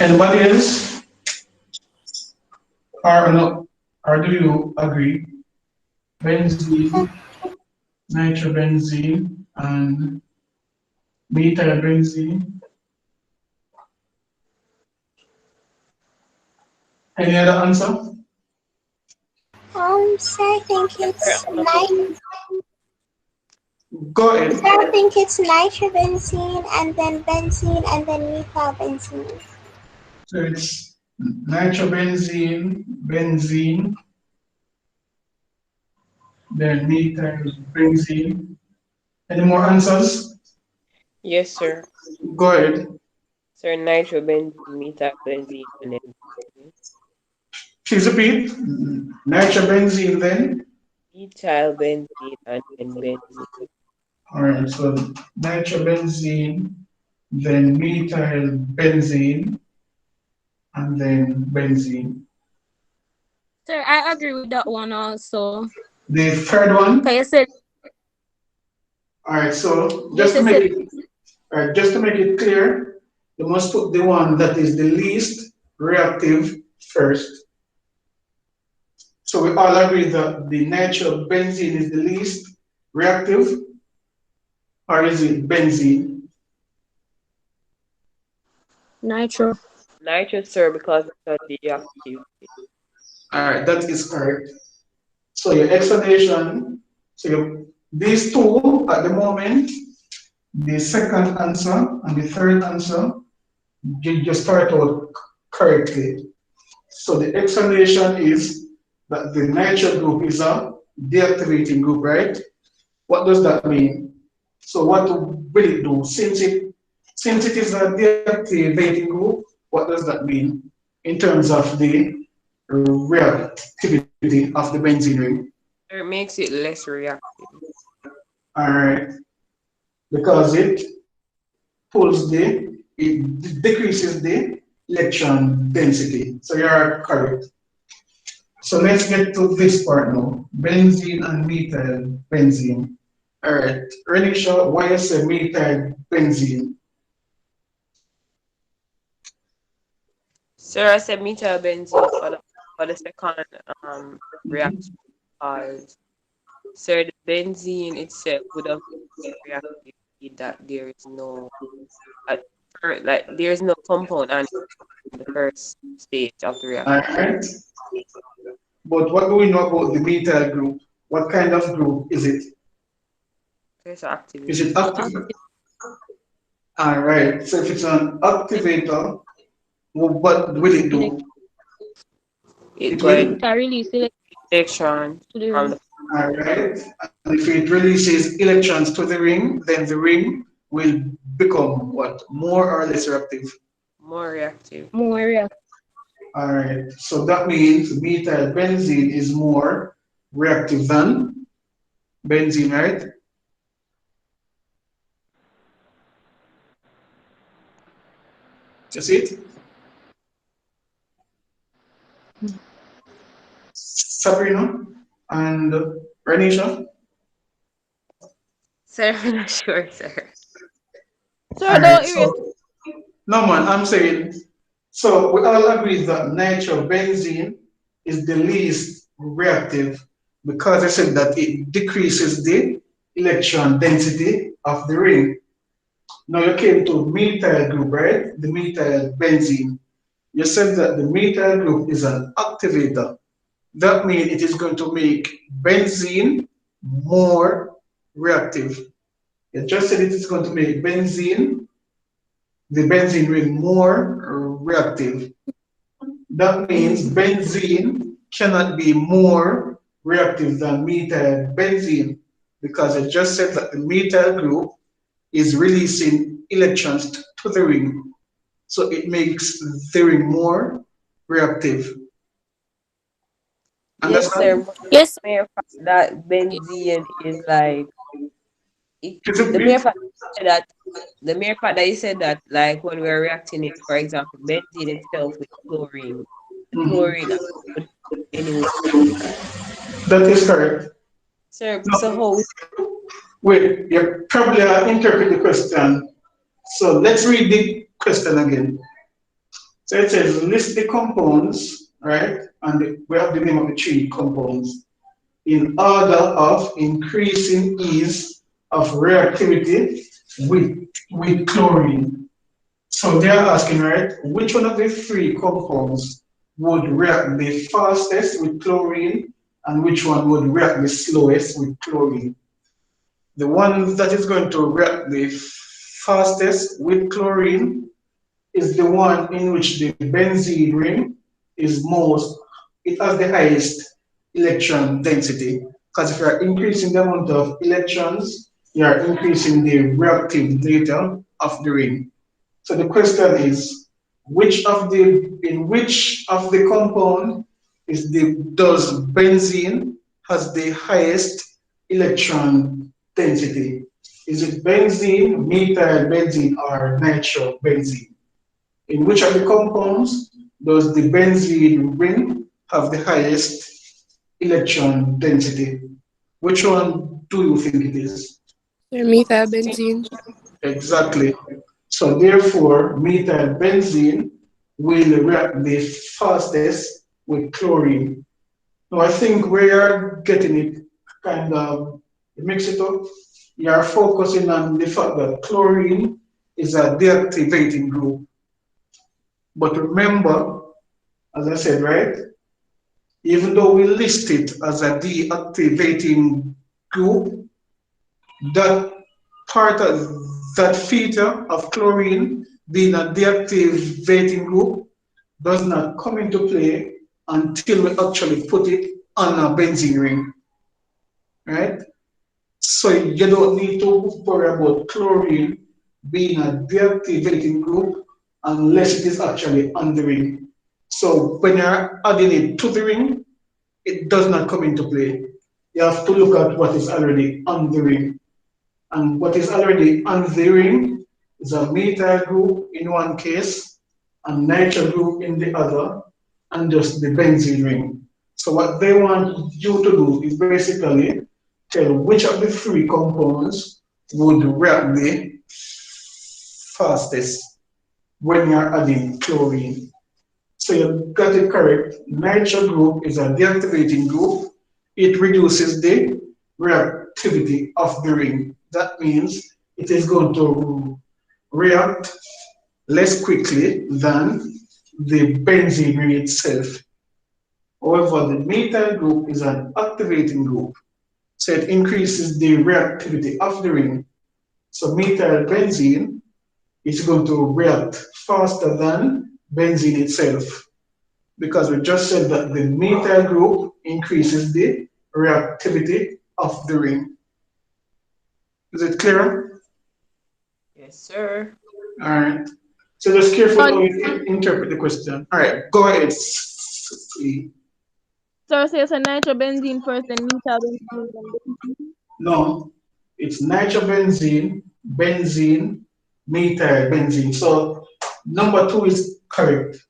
Anybody else? Or no? Or do you agree? Benzene, nitrobenzene and methylbenzene. Any other answer? Sir, I think it's Go ahead. Sir, I think it's nitrobenzene and then benzene and then methylbenzene. So it's nitrobenzene, benzene, then methylbenzene. Any more answers? Yes, sir. Go ahead. Sir, nitrobenzene, methylbenzene, and then Please repeat. Nitrobenzene then. methylbenzene and then benzene. All right, so nitrobenzene, then methylbenzene, and then benzene. Sir, I agree with that one also. The third one. Okay, you said All right, so yes, you said just to make it clear, you must put the one that is the least reactive first. So we all agree that the nitrobenzene is the least reactive, or is it benzene? nitro. Nitro, sir, because it's a reactive. All right, that is correct. So your explanation, these two at the moment, the second answer and the third answer, you just start out correctly. So the explanation is that the nitro group is a deactivating group, right? What does that mean? So what will it do? Since it is a deactivating group, what does that mean in terms of the reactivity of the benzene ring? It makes it less reactive. All right, because it decreases the electron density. So you are correct. So let's get to this part now. Benzene and methyl benzene. All right, Renisha, why you say methyl benzene? Sir, I said methylbenzene for the second reaction because sir, the benzene itself would have reacted that there is no like there is no compound on the first stage of the All reaction. right. But what do we know about the methyl group? What kind of group is it? There's active. Is it active? All right. So if it's an activator, what will it do? It It going will. I release electron to the from ring. the All right. And if it releases electrons to the ring, then the ring will become what? More or less reactive? more reactive. More reactive. All right. So that means methyl benzene is more reactive than benzene, right? Just it? Sabrina and Renisha? Sir, I'm not sure, sir. Sir, All don't right. erase. So, no, man, I'm saying, so we all agree that nitrobenzene is the least reactive because I said that it decreases the electron density of the ring. Now you came to methyl group, right? The methyl benzene. You said that the methyl group is an activator. That means it is going to make benzene more reactive. You just said it is going to make the benzene ring more reactive. That means benzene cannot be more reactive than methyl benzene because I just said that the methyl group is releasing electrons to the ring. So it makes the ring more reactive. Yes, Understand? sir. But Yes. the mere fact that benzene is like Is it the mere big? fact that the mere fact that you said that like when we're reacting it, for example, benzene itself with chlorine, the Mhm. chlorine would anyway. That is correct. Sir, No, so how wait, you probably interpret the question. So let's read the question again. So it says list the compounds, right? And we have the name of the three compounds. in order of increasing ease of reactivity with chlorine. So they are asking, right, which one of the three compounds would react the fastest with chlorine and which one would react the slowest with chlorine? The one that is going to react the fastest with chlorine is the one in which the benzene ring is most, it has the highest electron density. Because if you are increasing the amount of electrons, you are increasing the reactive data of the ring. So the question is, in which of the compound does benzene has the highest electron density? Is it benzene, methyl benzene, or nitrobenzene? In which of the compounds does the benzene ring have the highest electron density? Which one do you think it is? Methyl benzene. Exactly. So therefore, methyl benzene will react the fastest with chlorine. Now I think we are getting it kind of mix it up. You are focusing on the fact that chlorine is a deactivating group. But remember, as I said, right, even though we list it as a deactivating group, that part of that feature of chlorine being a deactivating group does not come into play until we actually put it on a benzene ring, right? So you don't need to worry about chlorine being a deactivating group unless it is actually on the ring. So when you're adding it to the ring, it does not come into play. You have to look at what is already on the ring. And what is already on the ring is a methyl group in one case, a nitro group in the other, and just the benzene ring. So what they want you to do is basically tell which of the three compounds would react the fastest when you're adding chlorine. So you got it correct. Nitro group is a deactivating group. It reduces the reactivity of the ring. That means it is going to react less quickly than the benzene ring itself. However, the methyl group is an activating group. So it increases the reactivity of the ring. So methyl benzene is going to react faster than benzene itself, because we just said that the methyl group increases the reactivity of the ring. Is it clear? Yes, sir. All right. So just careful how you interpret the question. All right, go ahead. So say it's a nitrobenzene first, then methyl benzene, then benzene. No, it's nitrobenzene, benzene, methyl benzene. So number two is correct.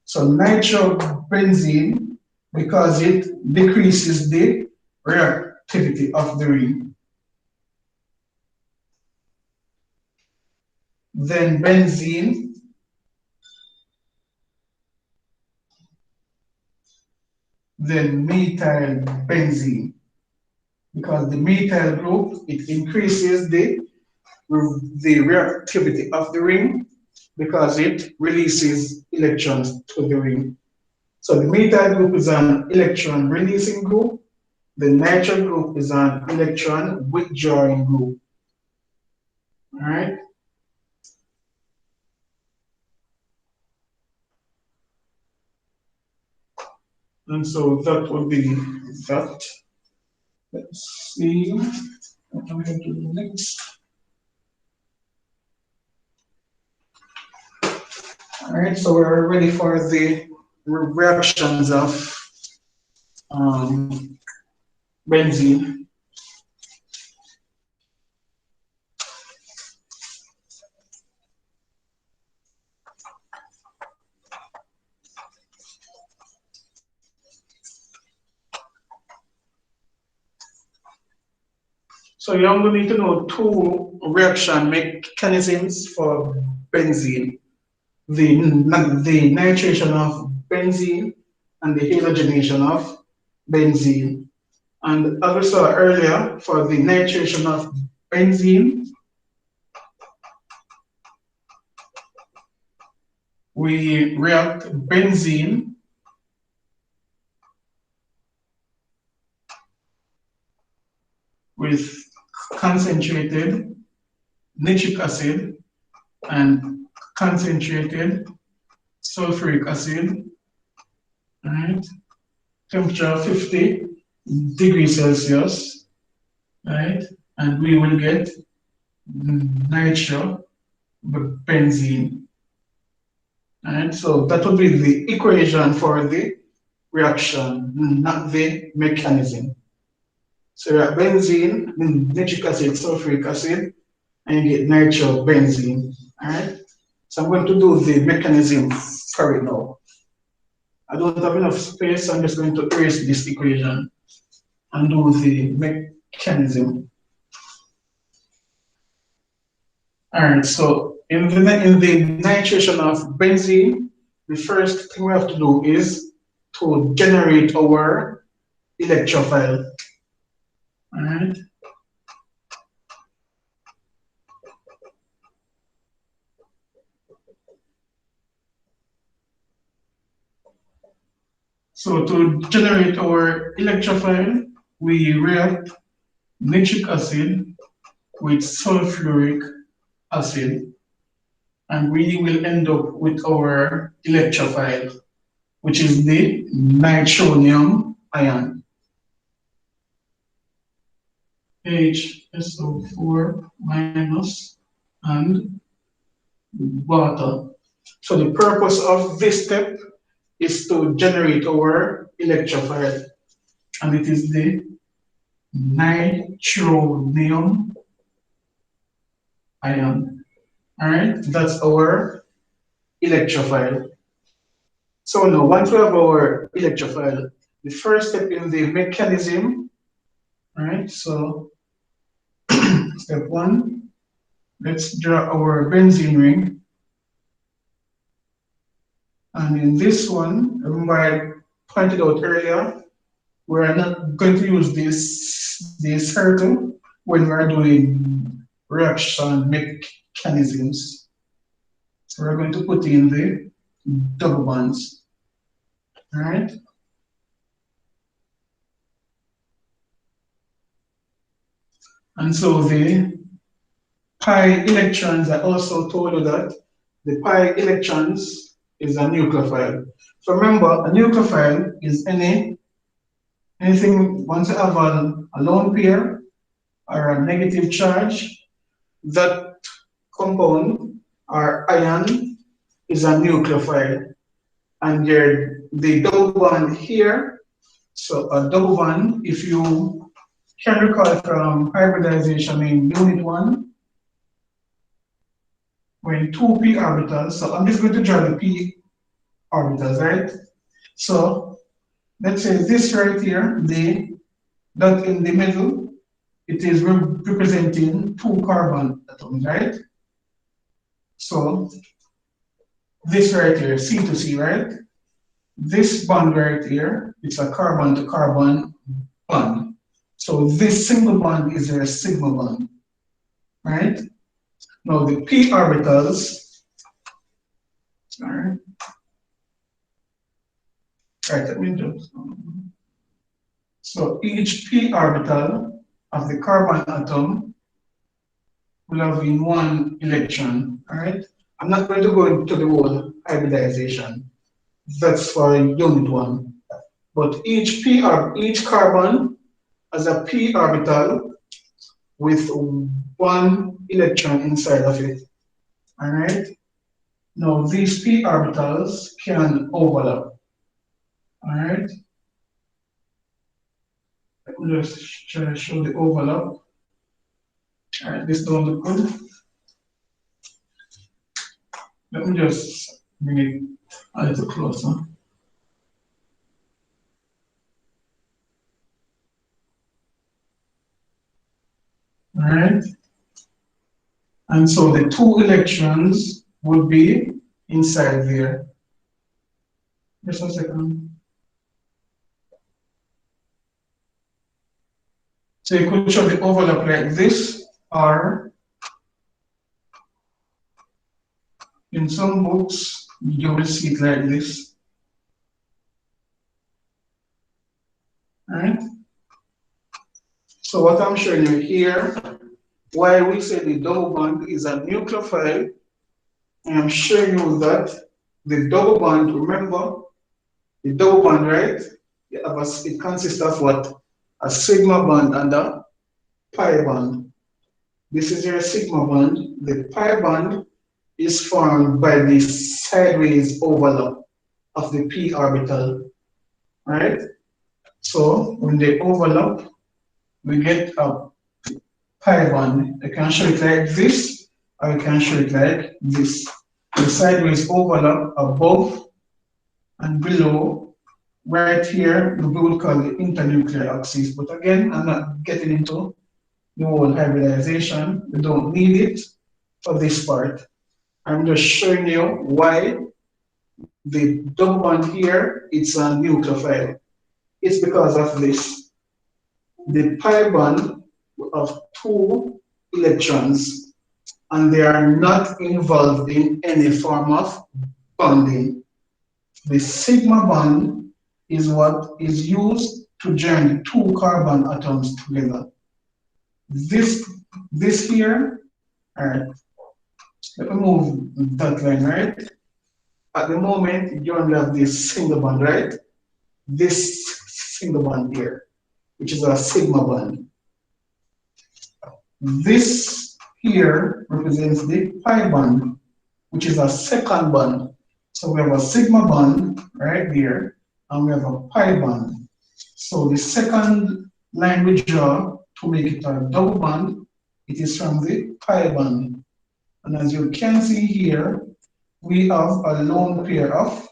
So nitrobenzene, because it decreases the reactivity of the ring. Then benzene, then methyl benzene. Because the methyl group, it increases the reactivity of the ring because it releases electrons to the ring. So the methyl group is an electron releasing group. The nitro group is an electron withdrawing group. All right. And so that would be that. Let's see. What am I going to do next? All right, so we're ready for the reactions of benzene. So you only need to know two reaction mechanisms for benzene. The nitration of benzene and the halogenation of benzene. And as we saw earlier, for the nitration of benzene, we react benzene with concentrated nitric acid and concentrated sulfuric acid, right? Temperature 50 degrees Celsius, right? And we will get nitrobenzene, right? So that will be the equation for the reaction, not the mechanism. So you have benzene, nitric acid, sulfuric acid, and you get nitrobenzene, all right? So I'm going to do the mechanism for it now. I don't have enough space, so I'm just going to erase this equation and do the mechanism. All right, so in the nitration of benzene, the first thing we have to do is to generate our electrophile. All right. So to generate our electrophile, we react nitric acid with sulfuric acid, and we will end up with our electrophile, which is the nitronium ion. HSO4 minus and water. So the purpose of this step is to generate our electrophile, and it is the nitronium ion. All right, that's our electrophile. So now, once we have our electrophile, the first step in the mechanism, all right, so step one, let's draw our benzene ring. And in this one, remember I pointed out earlier, we're not going to use this circle when we're doing reaction mechanisms. So we're going to put in the double bonds. All right. And so the pi electrons, I also told you that the pi electrons is a nucleophile. So remember, a nucleophile is anything once you have a lone pair or a negative charge, that compound or ion is a nucleophile. And the double bond here, so a double bond, if you can recall from hybridization in unit 1, when two p orbitals, so I'm just going to draw the p orbitals, right? So let's say this right here, that in the middle, it is representing two carbon atoms, right? So this right here, C to C, right? This bond right here, it's a carbon to carbon bond. So this single bond is a sigma bond, right? Now the p orbitals, right, let me just, so each p orbital of the carbon atom will have in one electron, all right? I'm not going to go into the whole hybridization. That's for unit 1. But each carbon has a p orbital with one electron inside of it. All right. Now these p orbitals can overlap. All right. Let me just try to show the overlap. All right, this don't look good. Let me just bring it a little closer. All right. And so the two electrons would be inside there. Just a second. So you could show the overlap like this, or in some books, you will see it like this. Alright? So what I'm showing you here, why we say the double bond is a nucleophile, I'm showing you that the double bond, remember, the double bond, right? It consists of what? A sigma bond and a pi bond. This is your sigma bond. The pi bond is formed by the sideways overlap of the p orbital, right? So when they overlap, we get a pi bond. I can show it like this, or I can show it like this. The sideways overlap above and below, right here, we would call the internuclear axis. But again, I'm not getting into the whole hybridization. We don't need it for this part. I'm just showing you why the double bond here, it's a nucleophile. It's because of this. The pi bond of 2 electrons, and they are not involved in any form of bonding. The sigma bond is what is used to join 2 carbon atoms together. This here, all right, let me move that line, right? At the moment, you only have this single bond, right? This single bond here, which is a sigma bond. This here represents the pi bond, which is a second bond. So we have a sigma bond right there, and we have a pi bond. So the second line we draw to make it a double bond, it is from the pi bond. And as you can see here, we have a lone pair of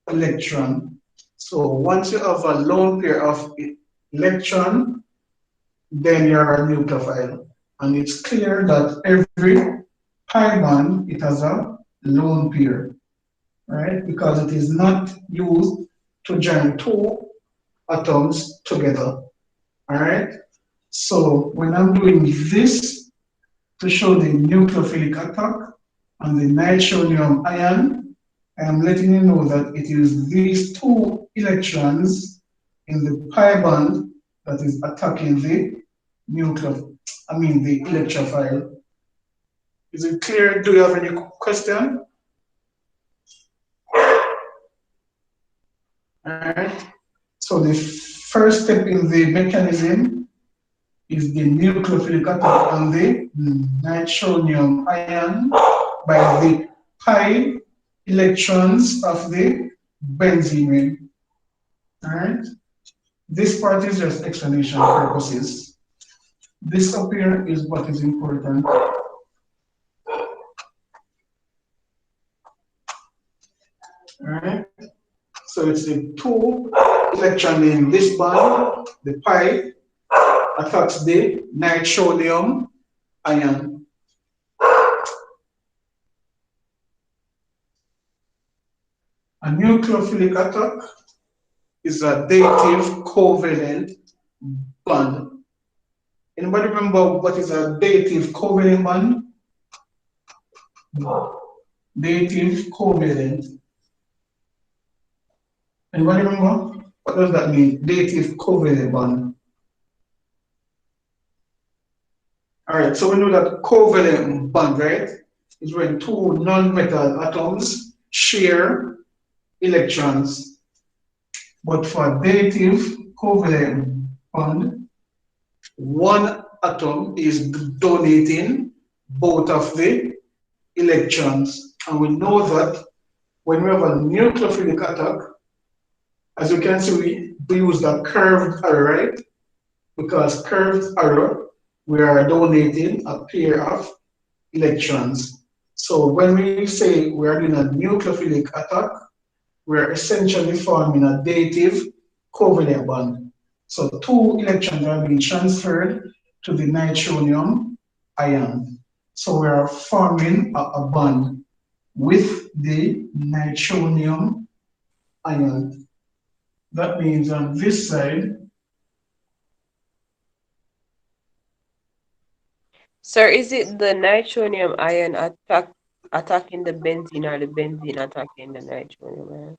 electron. So once you have a lone pair of electron, then you're a nucleophile. And it's clear that every pi bond, it has a lone pair, right? Because it is not used to join 2 atoms together, all right? So when I'm doing this to show the nucleophilic attack on the nitronium ion, I am letting you know that it is these 2 electrons in the pi bond that is attacking the the electrophile. Is it clear? Do you have any question? All right. So the first step in the mechanism is the nucleophilic attack on the nitronium ion by the pi electrons of the benzene ring. All right. This part is just explanation purposes. This up here is what is important. Alright, so it's the 2 electron in this bond, the pi, attacks the nitronium ion. A nucleophilic attack is a dative covalent bond. Anybody remember what is a dative covalent bond? Dative covalent. Anybody remember? What does that mean? Dative covalent bond. All right, so we know that covalent bond, right, is when 2 non-metal atoms share electrons. But for dative covalent bond, 1 atom is donating both of the electrons. And we know that when we have a nucleophilic attack, as you can see, we use the curved arrow, right? Because curved arrow, we are donating a pair of electrons. So when we say we are doing a nucleophilic attack, we are essentially forming a dative covalent bond. So 2 electrons are being transferred to the nitronium ion. So we are forming a bond with the nitronium ion. That means on this side, Sir, is it the nitronium ion attacking the benzene or the benzene attacking the nitronium ion?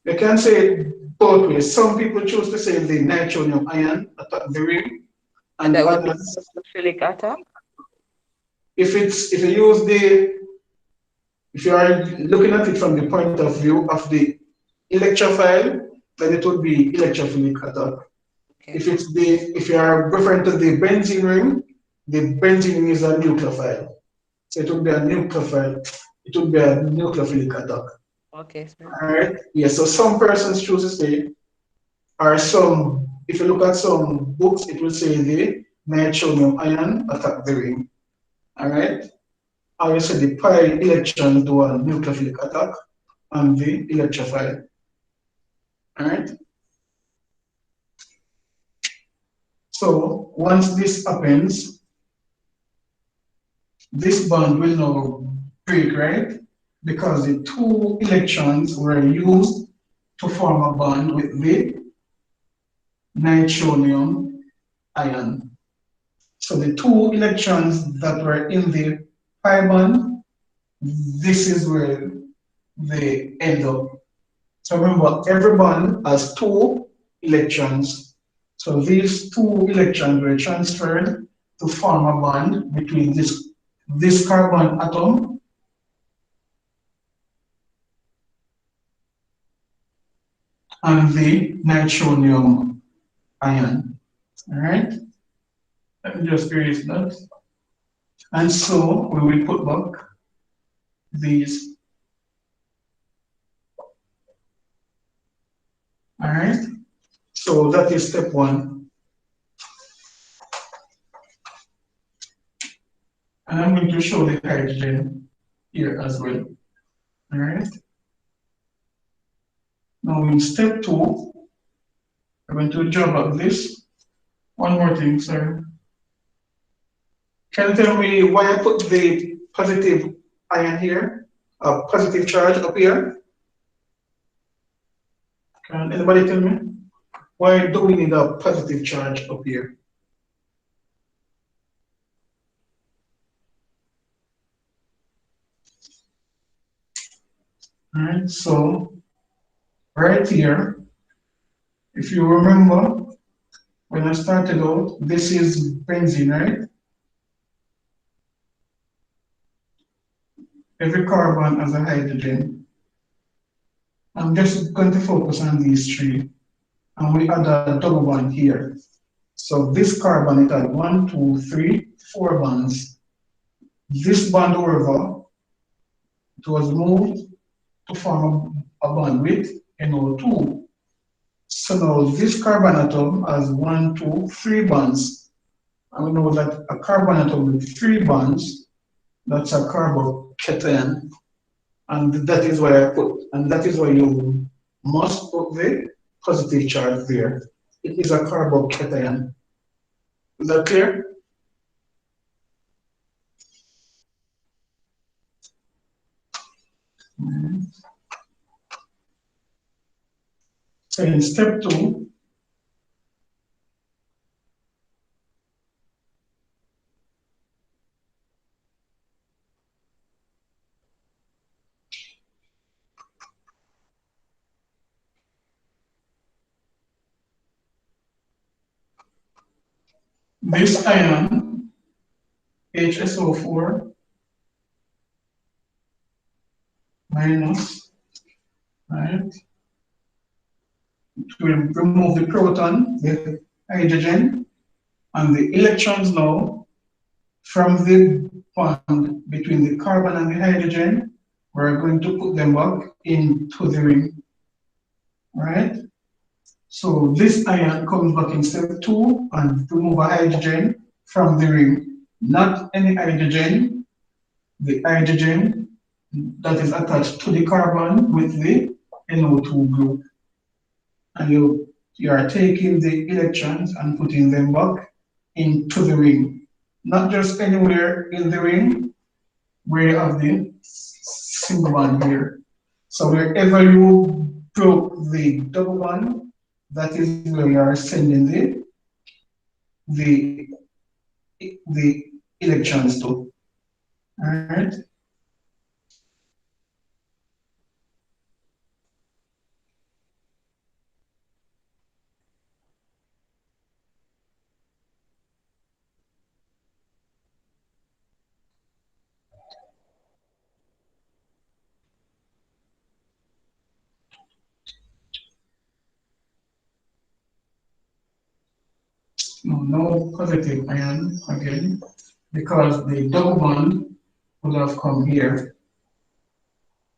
You can say it both ways. Some people choose to say the nitronium ion attack the ring, And and that would be others, nucleophilic attack? if you use the, if you are looking at it from the point of view of the electrophile, then it would be electrophilic attack. Okay. If you are referring to the benzene ring, the benzene ring is a nucleophile. So it would be a nucleophile, it would be a nucleophilic attack. Okay, sir. All right. Yeah, so some persons choose to say, or some, if you look at some books, it will say the nitronium ion attack the ring. All right. Or you say the pi electron do a nucleophilic attack on the electrophile. All right. So once this happens, this bond will now break, right? Because the two electrons were used to form a bond with the nitronium ion. So the two electrons that were in the pi bond, this is where they end up. So remember, every bond has two electrons. So these two electrons were transferred to form a bond between this carbon atom and the nitronium ion. All right? Let me just erase that. And so we will put back these. All right? So that is step one. And I'm going to show the hydrogen here as well. All right? Now in step two, I'm going to draw back this. One more thing, sir. Can you tell me why I put the positive ion here, a positive charge up here? Can anybody tell me? Why do we need a positive charge up here? All right, so right here, if you remember, when I started out, this is benzene, right? Every carbon has a hydrogen. I'm just going to focus on these three. And we add a double bond here. So this carbon, it had 1, 2, 3, 4 bonds. This bond over, it was moved to form a bond with NO2. So now this carbon atom has 1, 2, 3 bonds. And we know that a carbon atom with 3 bonds, that's a carbocation. And that is why you must put the positive charge there. It is a carbocation. Is that clear? So in step two, this ion, HSO4 minus, right? It will remove the proton, the hydrogen, and the electrons now from the bond between the carbon and the hydrogen. We're going to put them back into the ring, right? So this ion comes back in step two and remove a hydrogen from the ring. Not any hydrogen, the hydrogen that is attached to the carbon with the NO2 group. And you are taking the electrons and putting them back into the ring. Not just anywhere in the ring where you have the single bond here. So wherever you broke the double bond, that is where you are sending the electrons too. All right. No positive ion again, because the double bond would have come here.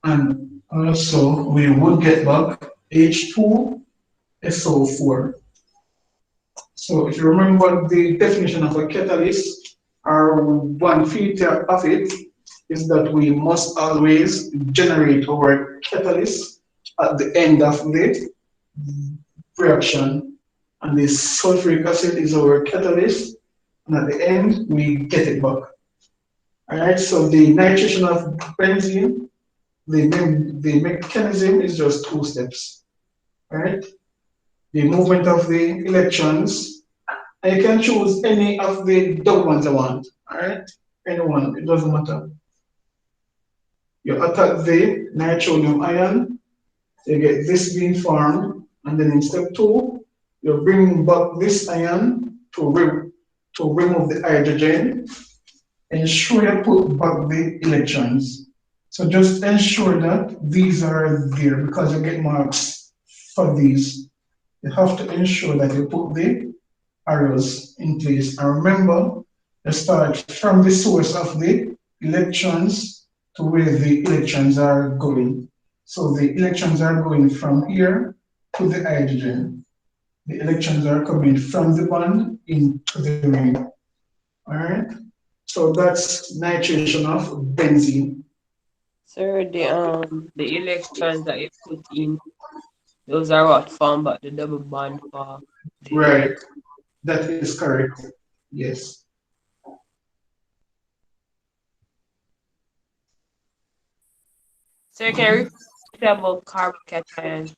And also we would get back H2SO4. So if you remember the definition of a catalyst, or one feature of it is that we must always generate our catalyst at the end of the reaction. And the sulfuric acid is our catalyst, and at the end we get it back. All right, so the nitration of benzene, the mechanism is just 2 steps. All right, the movement of the electrons. I can choose any of the double ones I want. All right, any one, it doesn't matter. You attack the nitronium ion, you get this being formed, and then in step 2, you're bringing back this ion to remove the hydrogen. Ensure you put back the electrons. So just ensure that these are there, because you get marks for these. You have to ensure that you put the arrows in place. And remember, you start from the source of the electrons to where the electrons are going. So the electrons are going from here to the hydrogen. The electrons are coming from the bond into the ring. All right? So that's nitration of benzene. Sir, the electrons that you put in, those are what form but the double bond for the Right. That is correct. Yes. Sir, can you repeat about carbocation?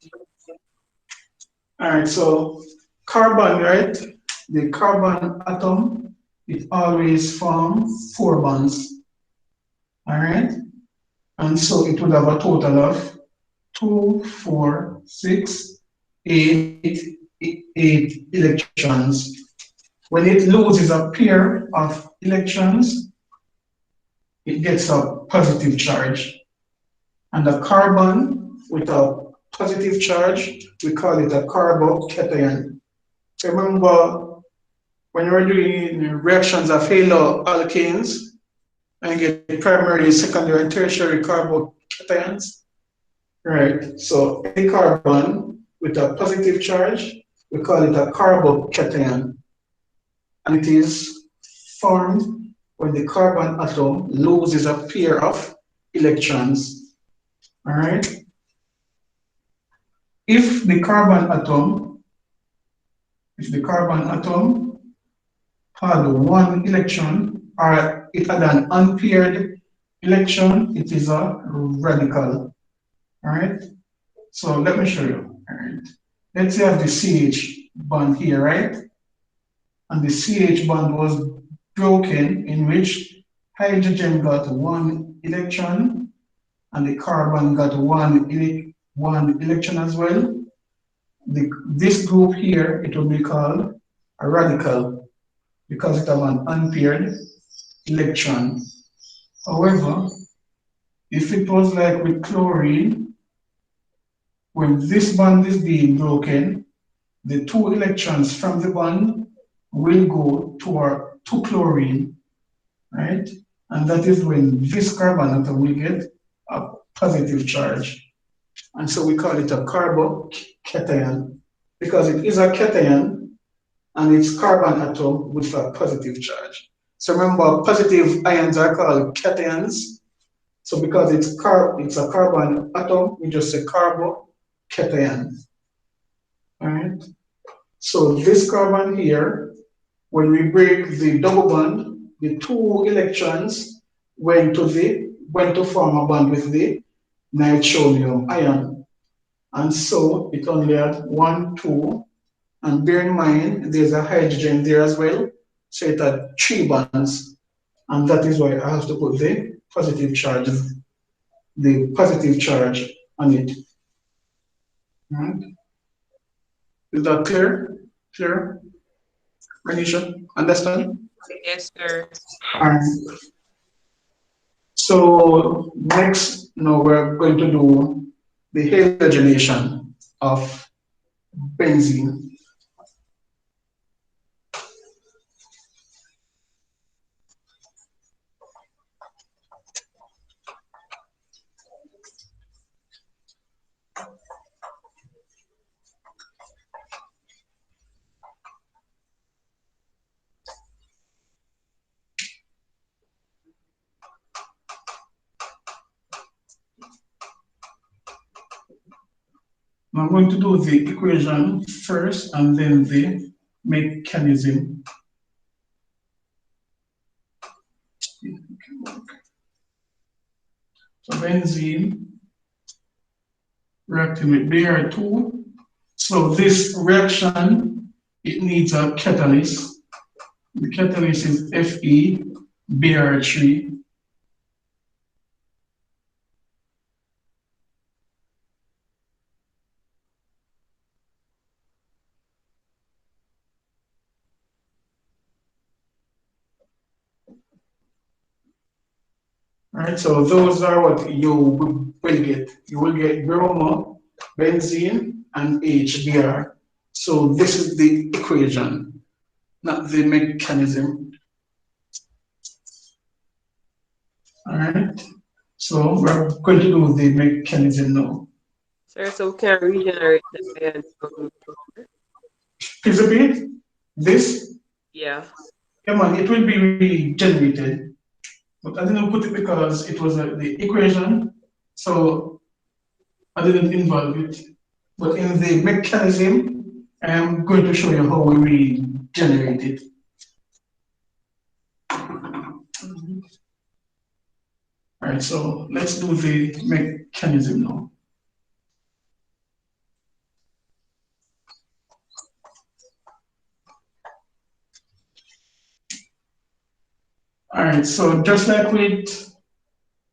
All right, so carbon, right? The carbon atom, it always forms 4 bonds. All right? And so it would have a total of 2, 4, 6, 8 electrons. When it loses a pair of electrons, it gets a positive charge. And a carbon with a positive charge, we call it a carbocation. So remember, when you're doing reactions of haloalkanes, and get primary, secondary, and tertiary carbocations, right? So a carbon with a positive charge, we call it a carbocation. And it is formed when the carbon atom loses a pair of electrons. All right? If the carbon atom had 1 electron, or it had an unpaired electron, it is a radical. All right? So let me show you. All right. Let's say I have the CH bond here, right? And the CH bond was broken, in which hydrogen got 1 electron and the carbon got one electron as well. This group here, it will be called a radical because it has an unpaired electron. However, if it was like with chlorine, when this bond is being broken, the 2 electrons from the bond will go to chlorine, right? And that is when this carbon atom will get a positive charge. And so we call it a carbocation because it is a cation and it's carbon atom with a positive charge. So remember, positive ions are called cations. So because it's a carbon atom, we just say carbocation. All right. So this carbon here, when we break the double bond, the 2 electrons went to form a bond with the nitronium ion. And so it only had 1, 2, and bear in mind there's a hydrogen there as well. So it had 3 bonds. and that is why I have to put the positive charge on it. Right? Is that clear? Clear? Renisha, understand? Yes, sir. Alright. So next, now we're going to do the halogenation of benzene. I'm going to do the equation first and then the mechanism. So benzene reacting with Br2. So this reaction, it needs a catalyst. The catalyst is FeBr3. Right, so those are what you will get. You will get bromo, benzene, and HBr. So this is the equation, not the mechanism. All right, so we're going to do the mechanism now. Sir, so we can regenerate the ion group. Please repeat this. Yeah. Come on, it will be regenerated, but I didn't put it because it was the equation, so I didn't involve it. But in the mechanism, I am going to show you how we regenerate it. All right, so let's do the mechanism now. All right, so just like with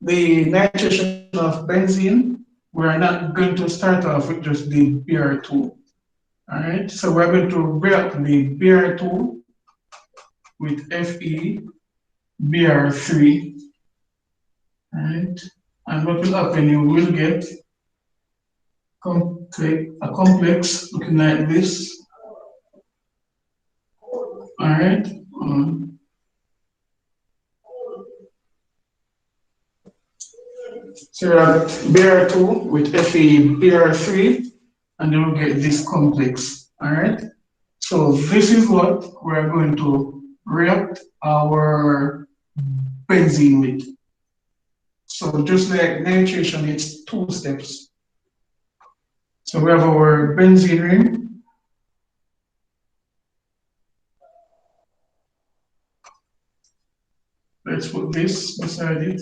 the nitration of benzene, we're not going to start off with just the Br2. All right, so we're going to react the Br2 with FeBr3. All right, and what will happen, you will get a complex looking like this. All right. So you have Br2 with FeBr3, and then we get this complex. All right. So this is what we're going to react our benzene with. So just like nitration, it's 2 steps. So we have our benzene ring. Let's put this beside it.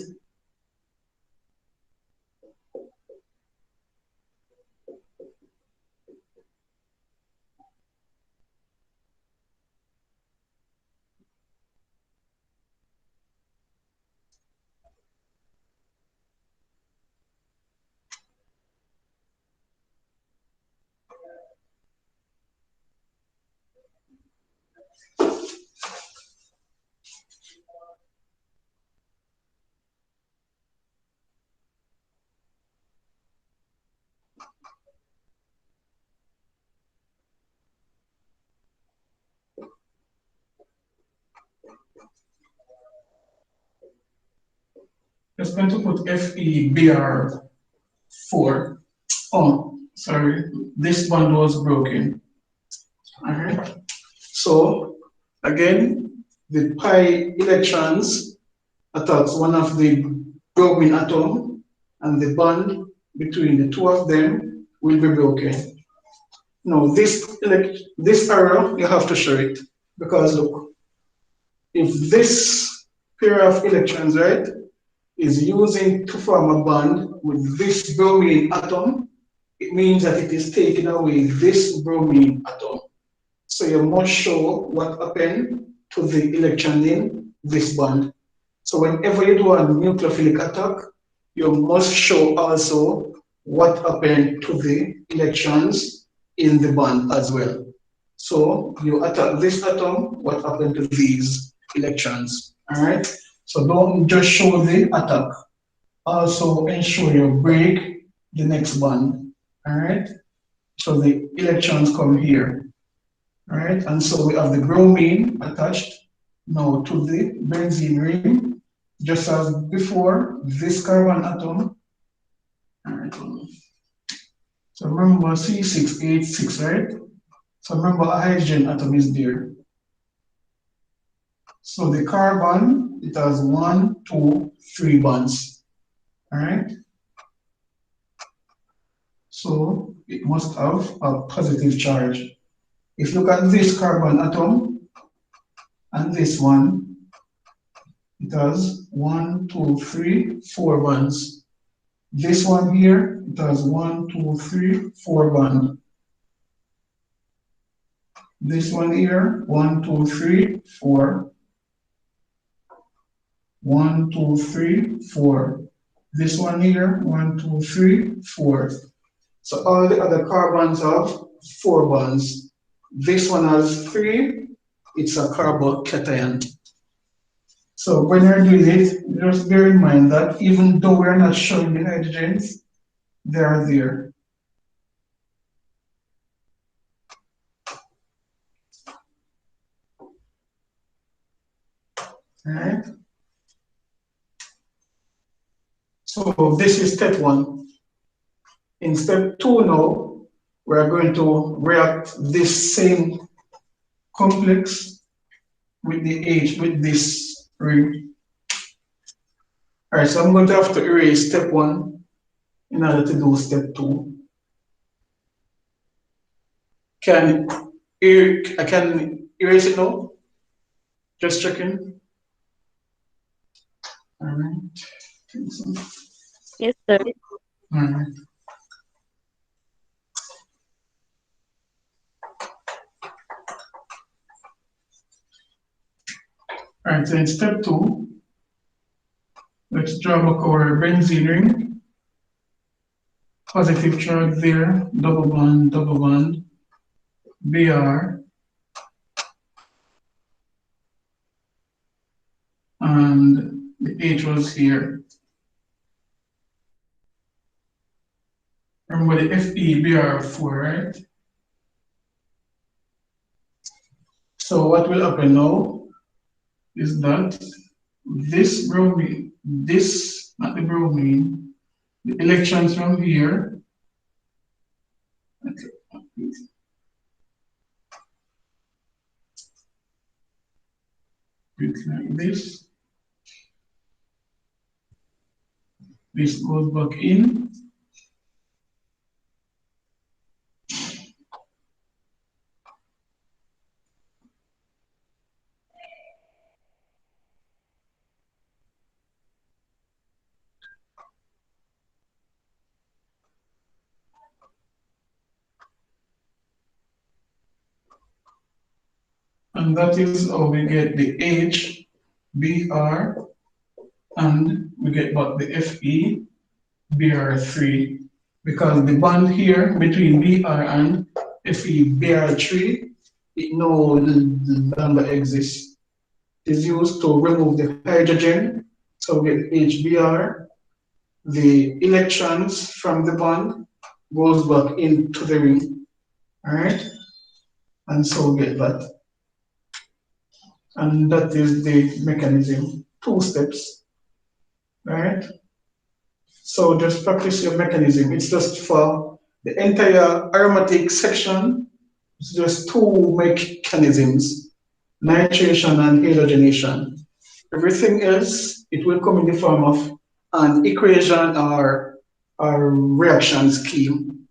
Just going to put FeBr4. Oh, sorry, this bond was broken. All right. So again, the pi electrons attacks one of the bromine atom, and the bond between the 2 of them will be broken. Now this arrow, you have to show it, because look, if this pair of electrons, right, is using to form a bond with this bromine atom, it means that it is taking away this bromine atom. So you must show what happened to the electron in this bond. So whenever you do a nucleophilic attack, you must show also what happened to the electrons in the bond as well. So you attack this atom, what happened to these electrons, all right? So don't just show the attack, also ensure you break the next bond, all right? So the electrons come here, all right? And so we have the bromine attached now to the benzene ring, just as before, this carbon atom, all right? So remember C6H6, right? So remember a hydrogen atom is there. So the carbon, it has 1, 2, 3 bonds, all right? So it must have a positive charge. If you look at this carbon atom and this one, it has 1, 2, 3, 4 bonds. This one here, it has 1, 2, 3, 4 bonds. This one here, 1, 2, 3, 4. 1, 2, 3, 4. This one here, 1, 2, 3, 4. So all the other carbons have 4 bonds. This one has 3, it's a carbocation. So when you're doing it, just bear in mind that even though we're not showing the hydrogens, they are there. All right. So this is step 1. In step 2 now, we're going to react this same complex with the H, with this ring. All right, so I'm going to have to erase step 1 in order to do step 2. I can erase it now? Just checking. All right. Yes, sir. All right. All right, so in step 2, let's draw back our benzene ring. Positive charge there, double bond, Br, and the H was here. Remember the Fe, Br4, right? So what will happen now is that this bromine, not the bromine, the electrons from here, like this. This goes back in. And that is how we get the H, Br, and we get back the Fe, Br3. Because the bond here between Br and Fe, Br3, it no longer exists. It is used to remove the hydrogen, so we get HBr. The electrons from the bond goes back into the ring, all right? And so we get that. And that is the mechanism, 2 steps, all right? So just practice your mechanism. It's just for the entire aromatic section, it's just 2 mechanisms, nitration and halogenation. Everything else, it will come in the form of an equation or a reaction scheme.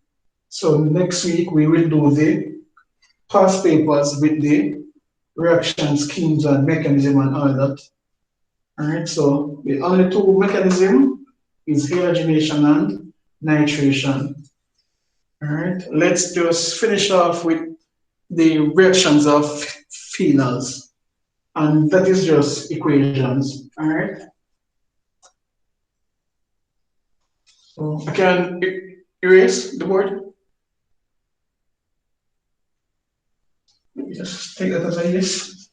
So next week we will do the past papers with the reaction schemes and mechanism and all that. All right, so the only 2 mechanisms is halogenation and nitration. All right, let's just finish off with the reactions of phenols. And that is just equations, all right? So I can erase the board. Just take that as a yes.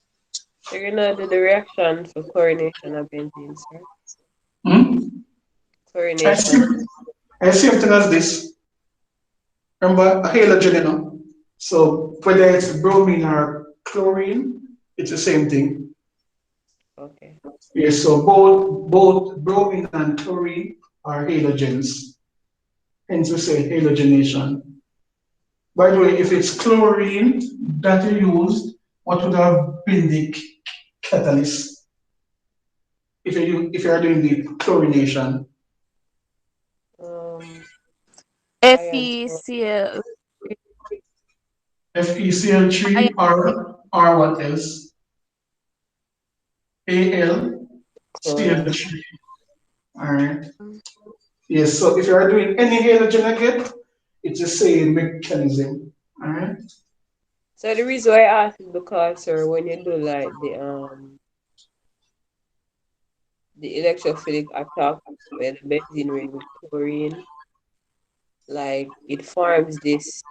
So you're gonna do the reaction for chlorination of benzene, sir? Hmm? I see, Chlorination. I see everything as this. Remember, a halogen, you know? So whether it's bromine or chlorine, it's the same thing. Okay. Yes, so both bromine and chlorine are halogens. Hence we say halogenation. By the way, if it's chlorine that you used, what would have been the catalyst if you are doing the chlorination? Ion. FeCl. FeCl3 or what else? Chlorine. AlCl3. All right. Yes, so if you are doing any halogen again, it's the same mechanism. All right. So the reason why I asked is because, sir, when you do like the electrophilic attack where the benzene ring with chlorine, like it forms this.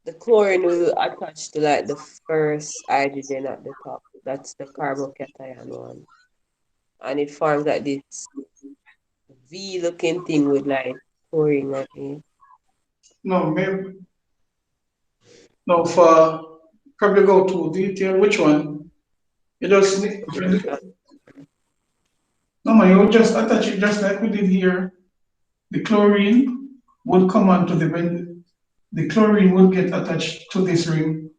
The chlorine will attach to like the first hydrogen at the top. That's the carbocation one, and it forms like this V-looking thing with like chlorine on it. No, maybe no for probably go to detail. Which one? You just need, no man, you would just attach it just like we did here. The chlorine would come onto the chlorine would get attached to this ring,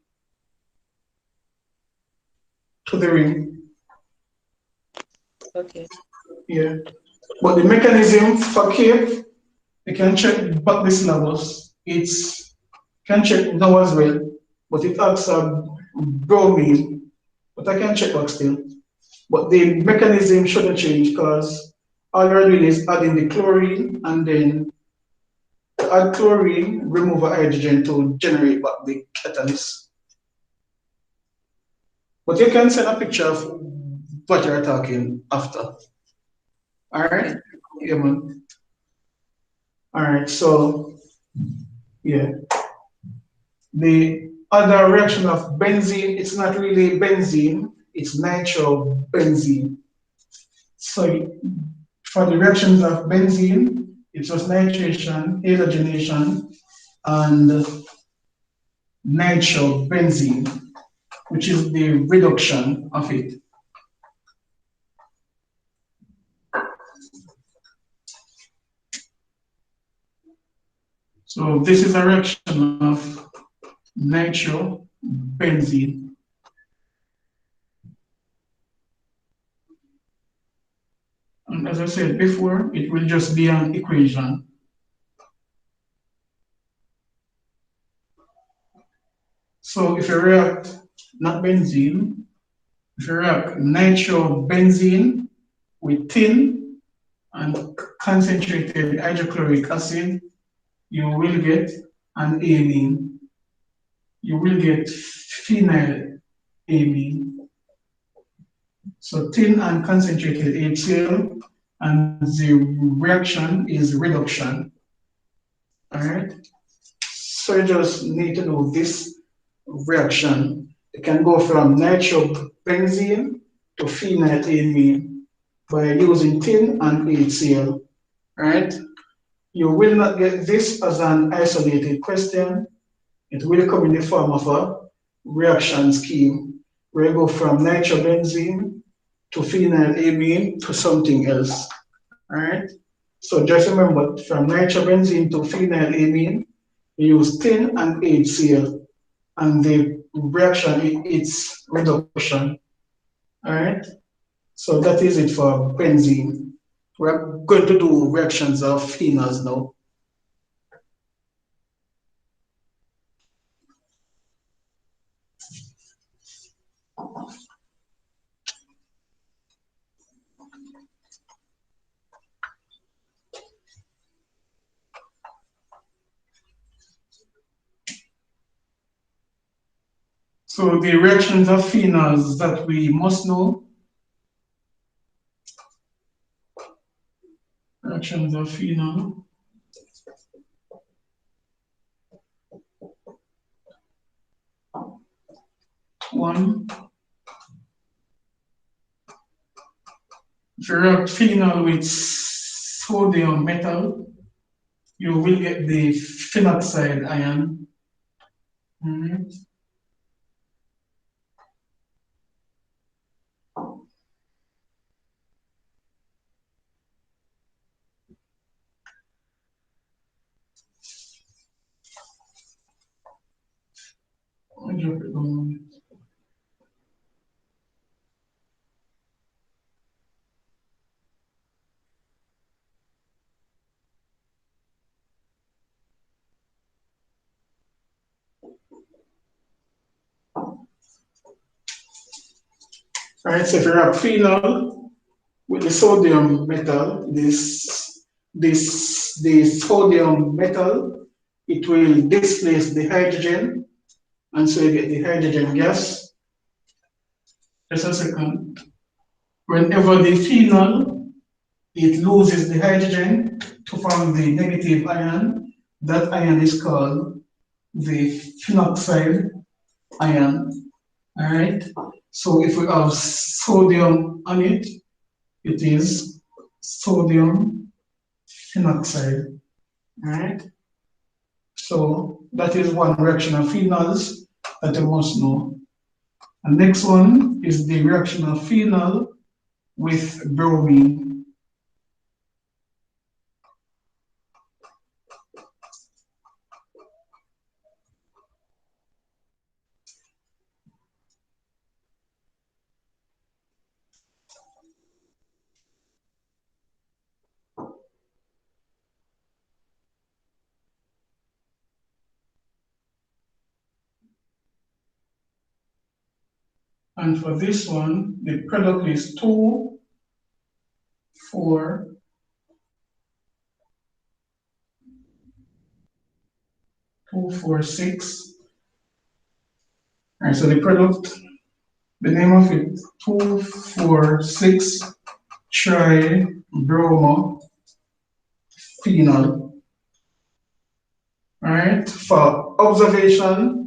to the ring. Okay. Yeah. But the mechanism for CAPE, you can check back the syllabus. It's can check now as well, but it acts bromine, but I can check back still. But the mechanism shouldn't change because all you're doing is adding the chlorine and then to add chlorine, remove a hydrogen to generate back the catalyst. But you can send a picture of what you're talking after. All right? Yeah, man. All right, so yeah. The other reaction of benzene, it's not really benzene, it's nitrobenzene. So for the reactions of benzene, it was nitration, halogenation, and nitrobenzene, which is the reduction of it. So this is a reaction of nitrobenzene. And as I said before, it will just be an equation. So if you react, not benzene, if you react nitrobenzene with tin and concentrated hydrochloric acid, you will get an amine. You will get phenylamine. So tin and concentrated HCl, and the reaction is reduction. All right. So you just need to know this reaction. It can go from nitrobenzene to phenylamine by using tin and HCl. Right? You will not get this as an isolated question. It will come in the form of a reaction scheme where you go from nitrobenzene to phenylamine to something else. All right? So just remember from nitrobenzene to phenylamine, you use tin and HCl, and the reaction it's reduction. All right? So that is it for benzene. We're going to do reactions of phenols now. So the reactions of phenols that we must know. Reactions of phenol. One. If you react phenol with sodium metal, you will get the phenoxide ion. Alright. I'll drop it down. Alright, so if you react phenol with the sodium metal, the sodium metal, it will displace the hydrogen, and so you get the hydrogen gas. Just a second. Whenever the phenol, it loses the hydrogen to form the negative ion, that ion is called the phenoxide ion. All right. So if we have sodium on it, it is sodium phenoxide. All right. So that is one reaction of phenols that you must know. And next one is the reaction of phenol with bromine. And for this one, the product is 2, 4, 2, 4, 6. All right, so the product, the name of it, 2, 4, 6 tribromo phenol. All right, for observation,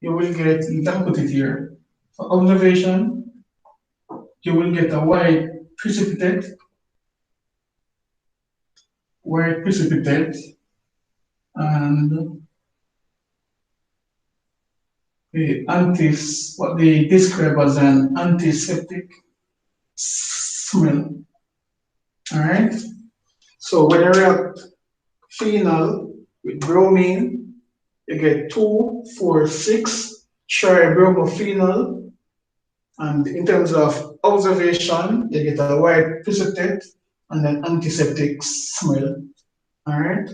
you will get, you can put it here. For observation, you will get a white precipitate, and what they describe as an antiseptic smell. All right. So when you react phenol with bromine, you get 2, 4, 6 tribromophenol, and in terms of observation, you get a white precipitate and an antiseptic smell. All right.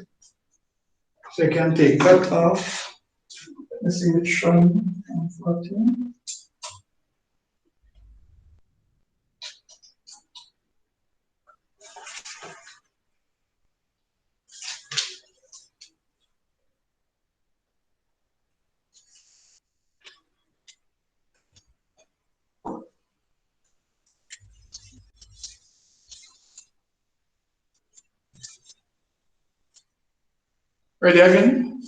So you can take that off. Let's see which one I've got here. Ready again?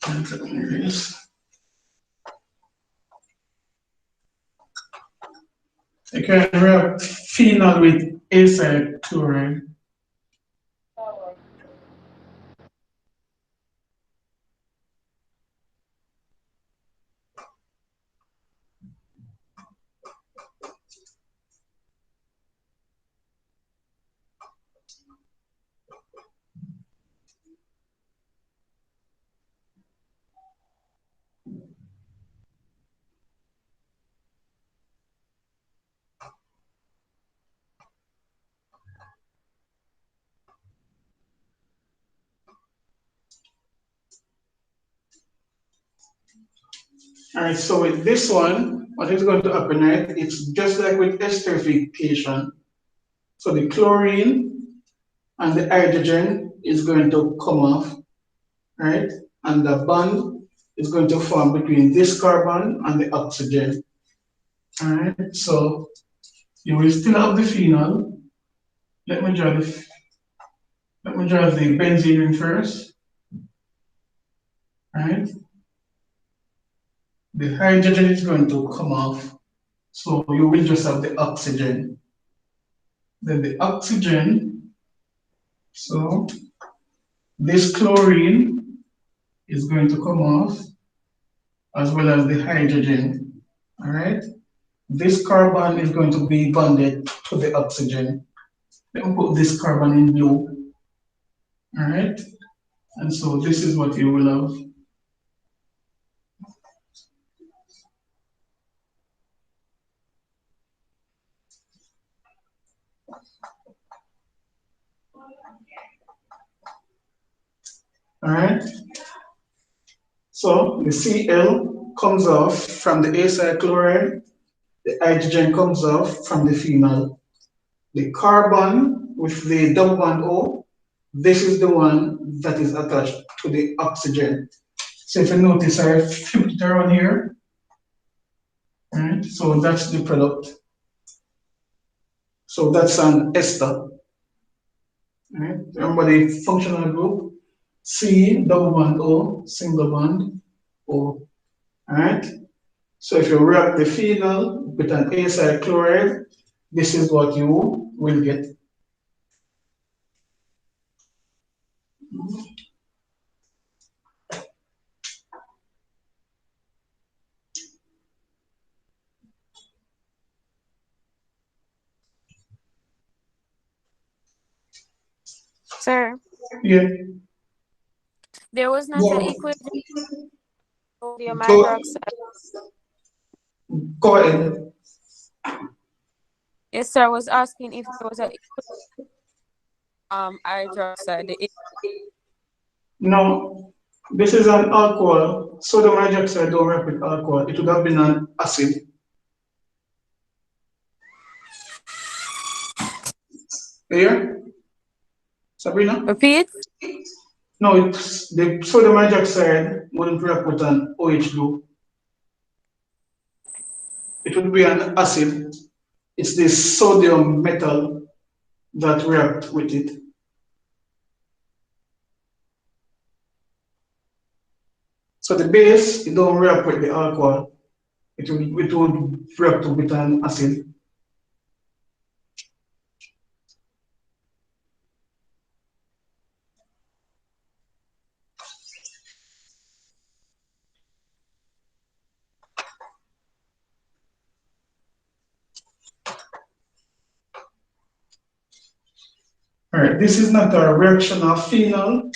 Here it is. You can react phenol with acyl chloride. All right, so with this one, what is going to happen, right? It's just like with esterification. So the chlorine and the hydrogen is going to come off, right? And the bond is going to form between this carbon and the oxygen. All right, so you will still have the phenol. Let me draw the benzene ring first. All right, the hydrogen is going to come off, so you will just have the oxygen. Then the oxygen, so this chlorine is going to come off, as well as the hydrogen. All right, this carbon is going to be bonded to the oxygen. Let me put this carbon in blue. All right, and so this is what you will have. All right, so the Cl comes off from the acyl chloride, the hydrogen comes off from the phenol. The carbon with the double bond O, this is the one that is attached to the oxygen. So if you notice, I flipped it around here. All right, so that's the product. So that's an ester. All right, remember the functional group, C, double bond O, single bond O. All right, so if you react the phenol with an acyl chloride, this is what you will get. Sir, Yeah. there was not an equation for sodium Go, hydroxide. go ahead. Yes, sir. I was asking if there was a hydroxide. No, this is an alcohol. Sodium hydroxide don't react with alcohol. It would have been an acid. Here, Sabrina? Repeat. No, it's the sodium hydroxide wouldn't react with an OH group. It would be an acid. It's the sodium metal that react with it. So the base, it don't react with the alcohol. It would react with an acid. All right, this is not a reaction of phenol,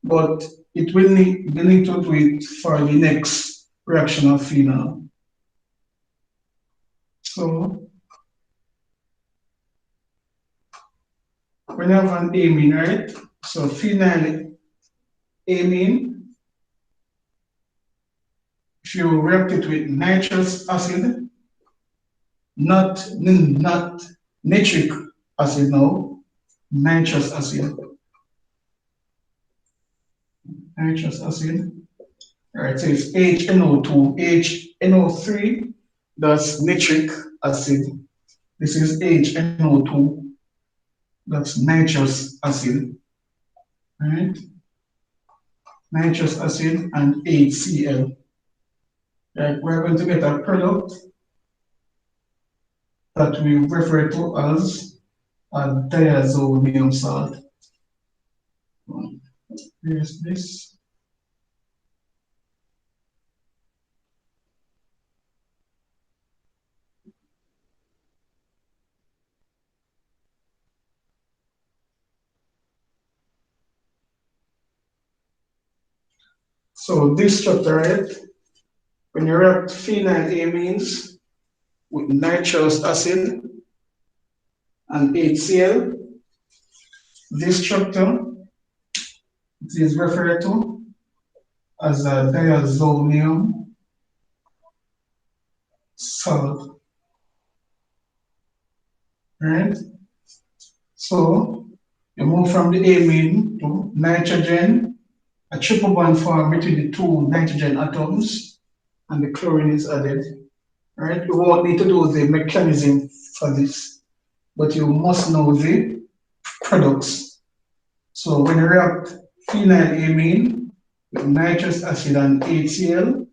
but they need to do it for the next reaction of phenol. So when you have an amine, right? So phenyl amine, if you react it with nitrous acid, not nitric acid now, nitrous acid. Nitrous acid. All right, so it's HNO2, HNO3, that's nitric acid. This is HNO2, that's nitrous acid. All right, nitrous acid and HCl. Right, we're going to get a product that we refer to as a diazonium salt. Here's this. So this structure, right? When you react phenylamines with nitrous acid and HCl, this structure is referred to as a diazonium salt. Right? So you move from the amine to nitrogen a triple bond formed between the two nitrogen atoms and the chlorine is added. Right? We won't need to do the mechanism for this, but you must know the products. So when you react phenylamine with nitrous acid and HCl,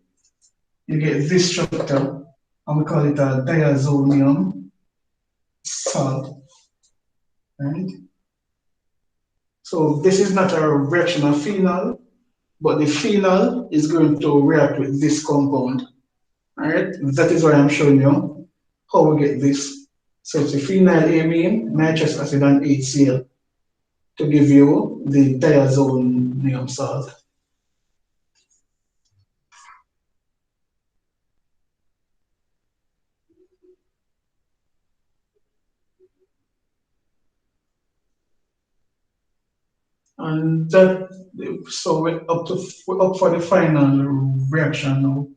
you get this structure, and we call it a diazonium salt. Right? So this is not a reaction of phenol, but the phenol is going to react with this compound. All right, that is why I'm showing you how we get this. So it's a phenylamine, nitrous acid, and HCl to give you the diazonium salt. And that, so we're up for the final reaction now.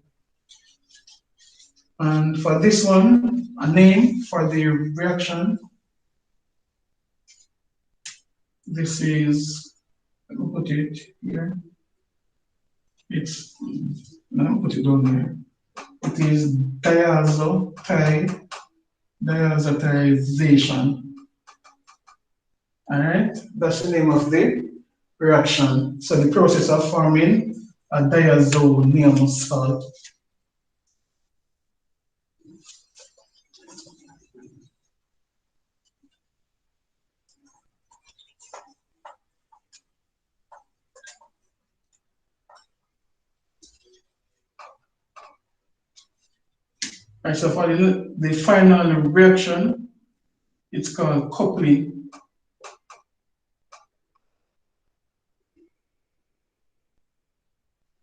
And for this one, a name for the reaction. This is, let me put it here. Let me put it down here. It is diazotization. All right, that's the name of the reaction. So the process of forming a diazonium salt. Right, so for the final reaction, it's called coupling.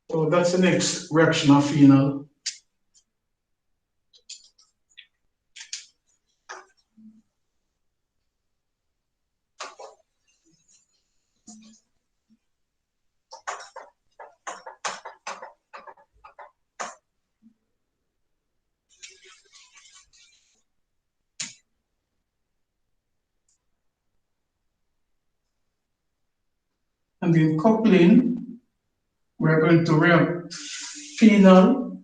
So that's the next reaction of phenol. And in coupling, we're going to react phenol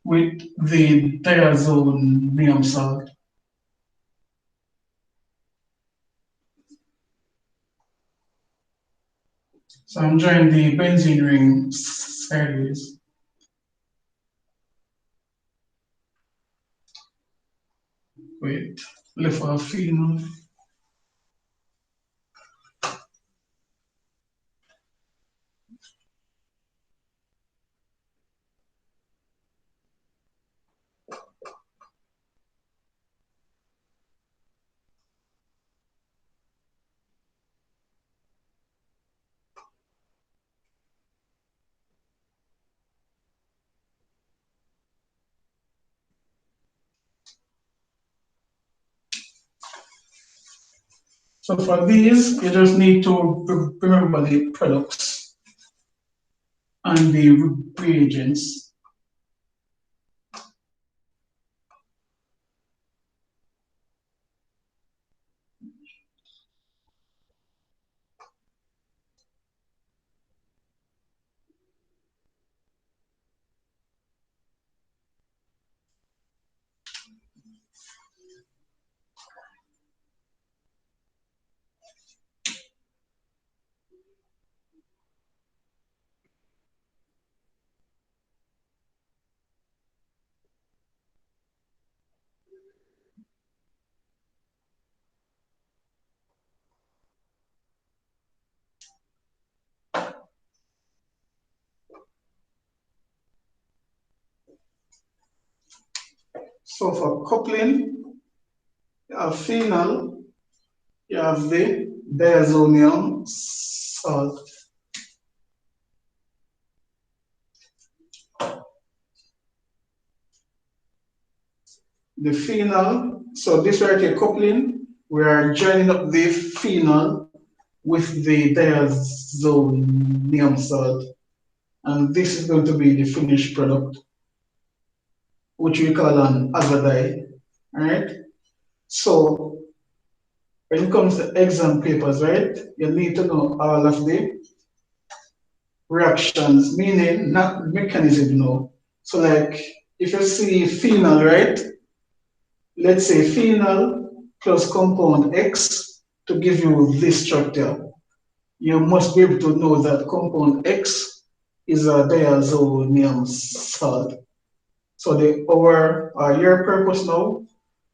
with the diazonium salt. So I'm drawing the benzene ring sideways. Wait, left for phenol. So for these, you just need to remember the products and the reagents. So for coupling, you have phenol, you have the diazonium salt. The phenol, so this right here, coupling, we are joining up the phenol with the diazonium salt. And this is going to be the finished product, which we call an azodide. All right? So when it comes to exam papers, right, you need to know all of the reactions, meaning not mechanism, no. So like if you see phenol, right? Let's say phenol plus compound X to give you this structure. You must be able to know that compound X is a diazonium salt. So your purpose now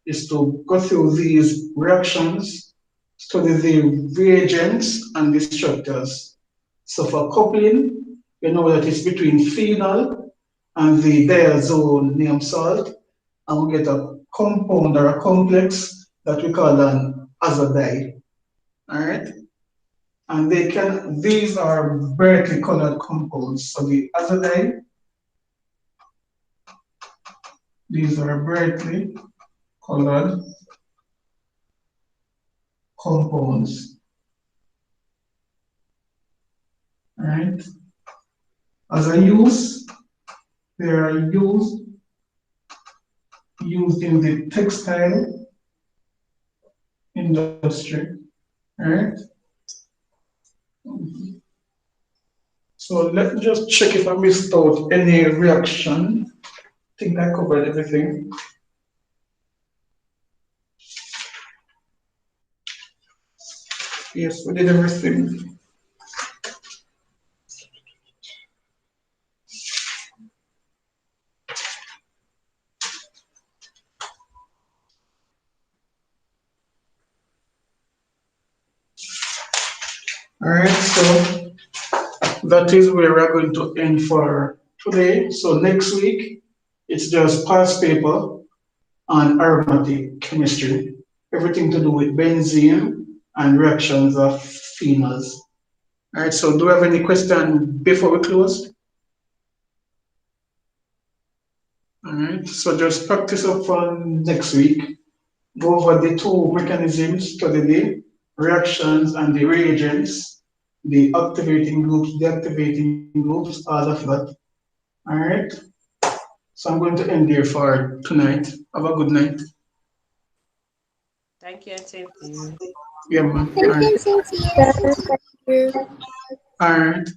is to go through these reactions, study the reagents and the structures. So for coupling, you know that it's between phenol and the diazonium salt, and we get a compound or a complex that we call an azodide. All right? And these are brightly colored compounds. So the azodide, these are brightly colored compounds. All right? As a use, they are used in the textile industry. All right? So let me just check if I missed out any reaction. I think I covered everything. Yes, we did everything. All right, so that is where we're going to end for today. So next week, it's just past paper on aromatic chemistry, everything to do with benzene and reactions of phenols. All right, so do you have any question before we close? All right, so just practice up for next week. Go over the two mechanisms, study the reactions and the reagents, the activating groups, deactivating groups, all of that. All right, so I'm going to end here for tonight. Have a good night. Thank you, and same to you. Yeah, man. All Thank right. you, Cynthia. Thank you. All right.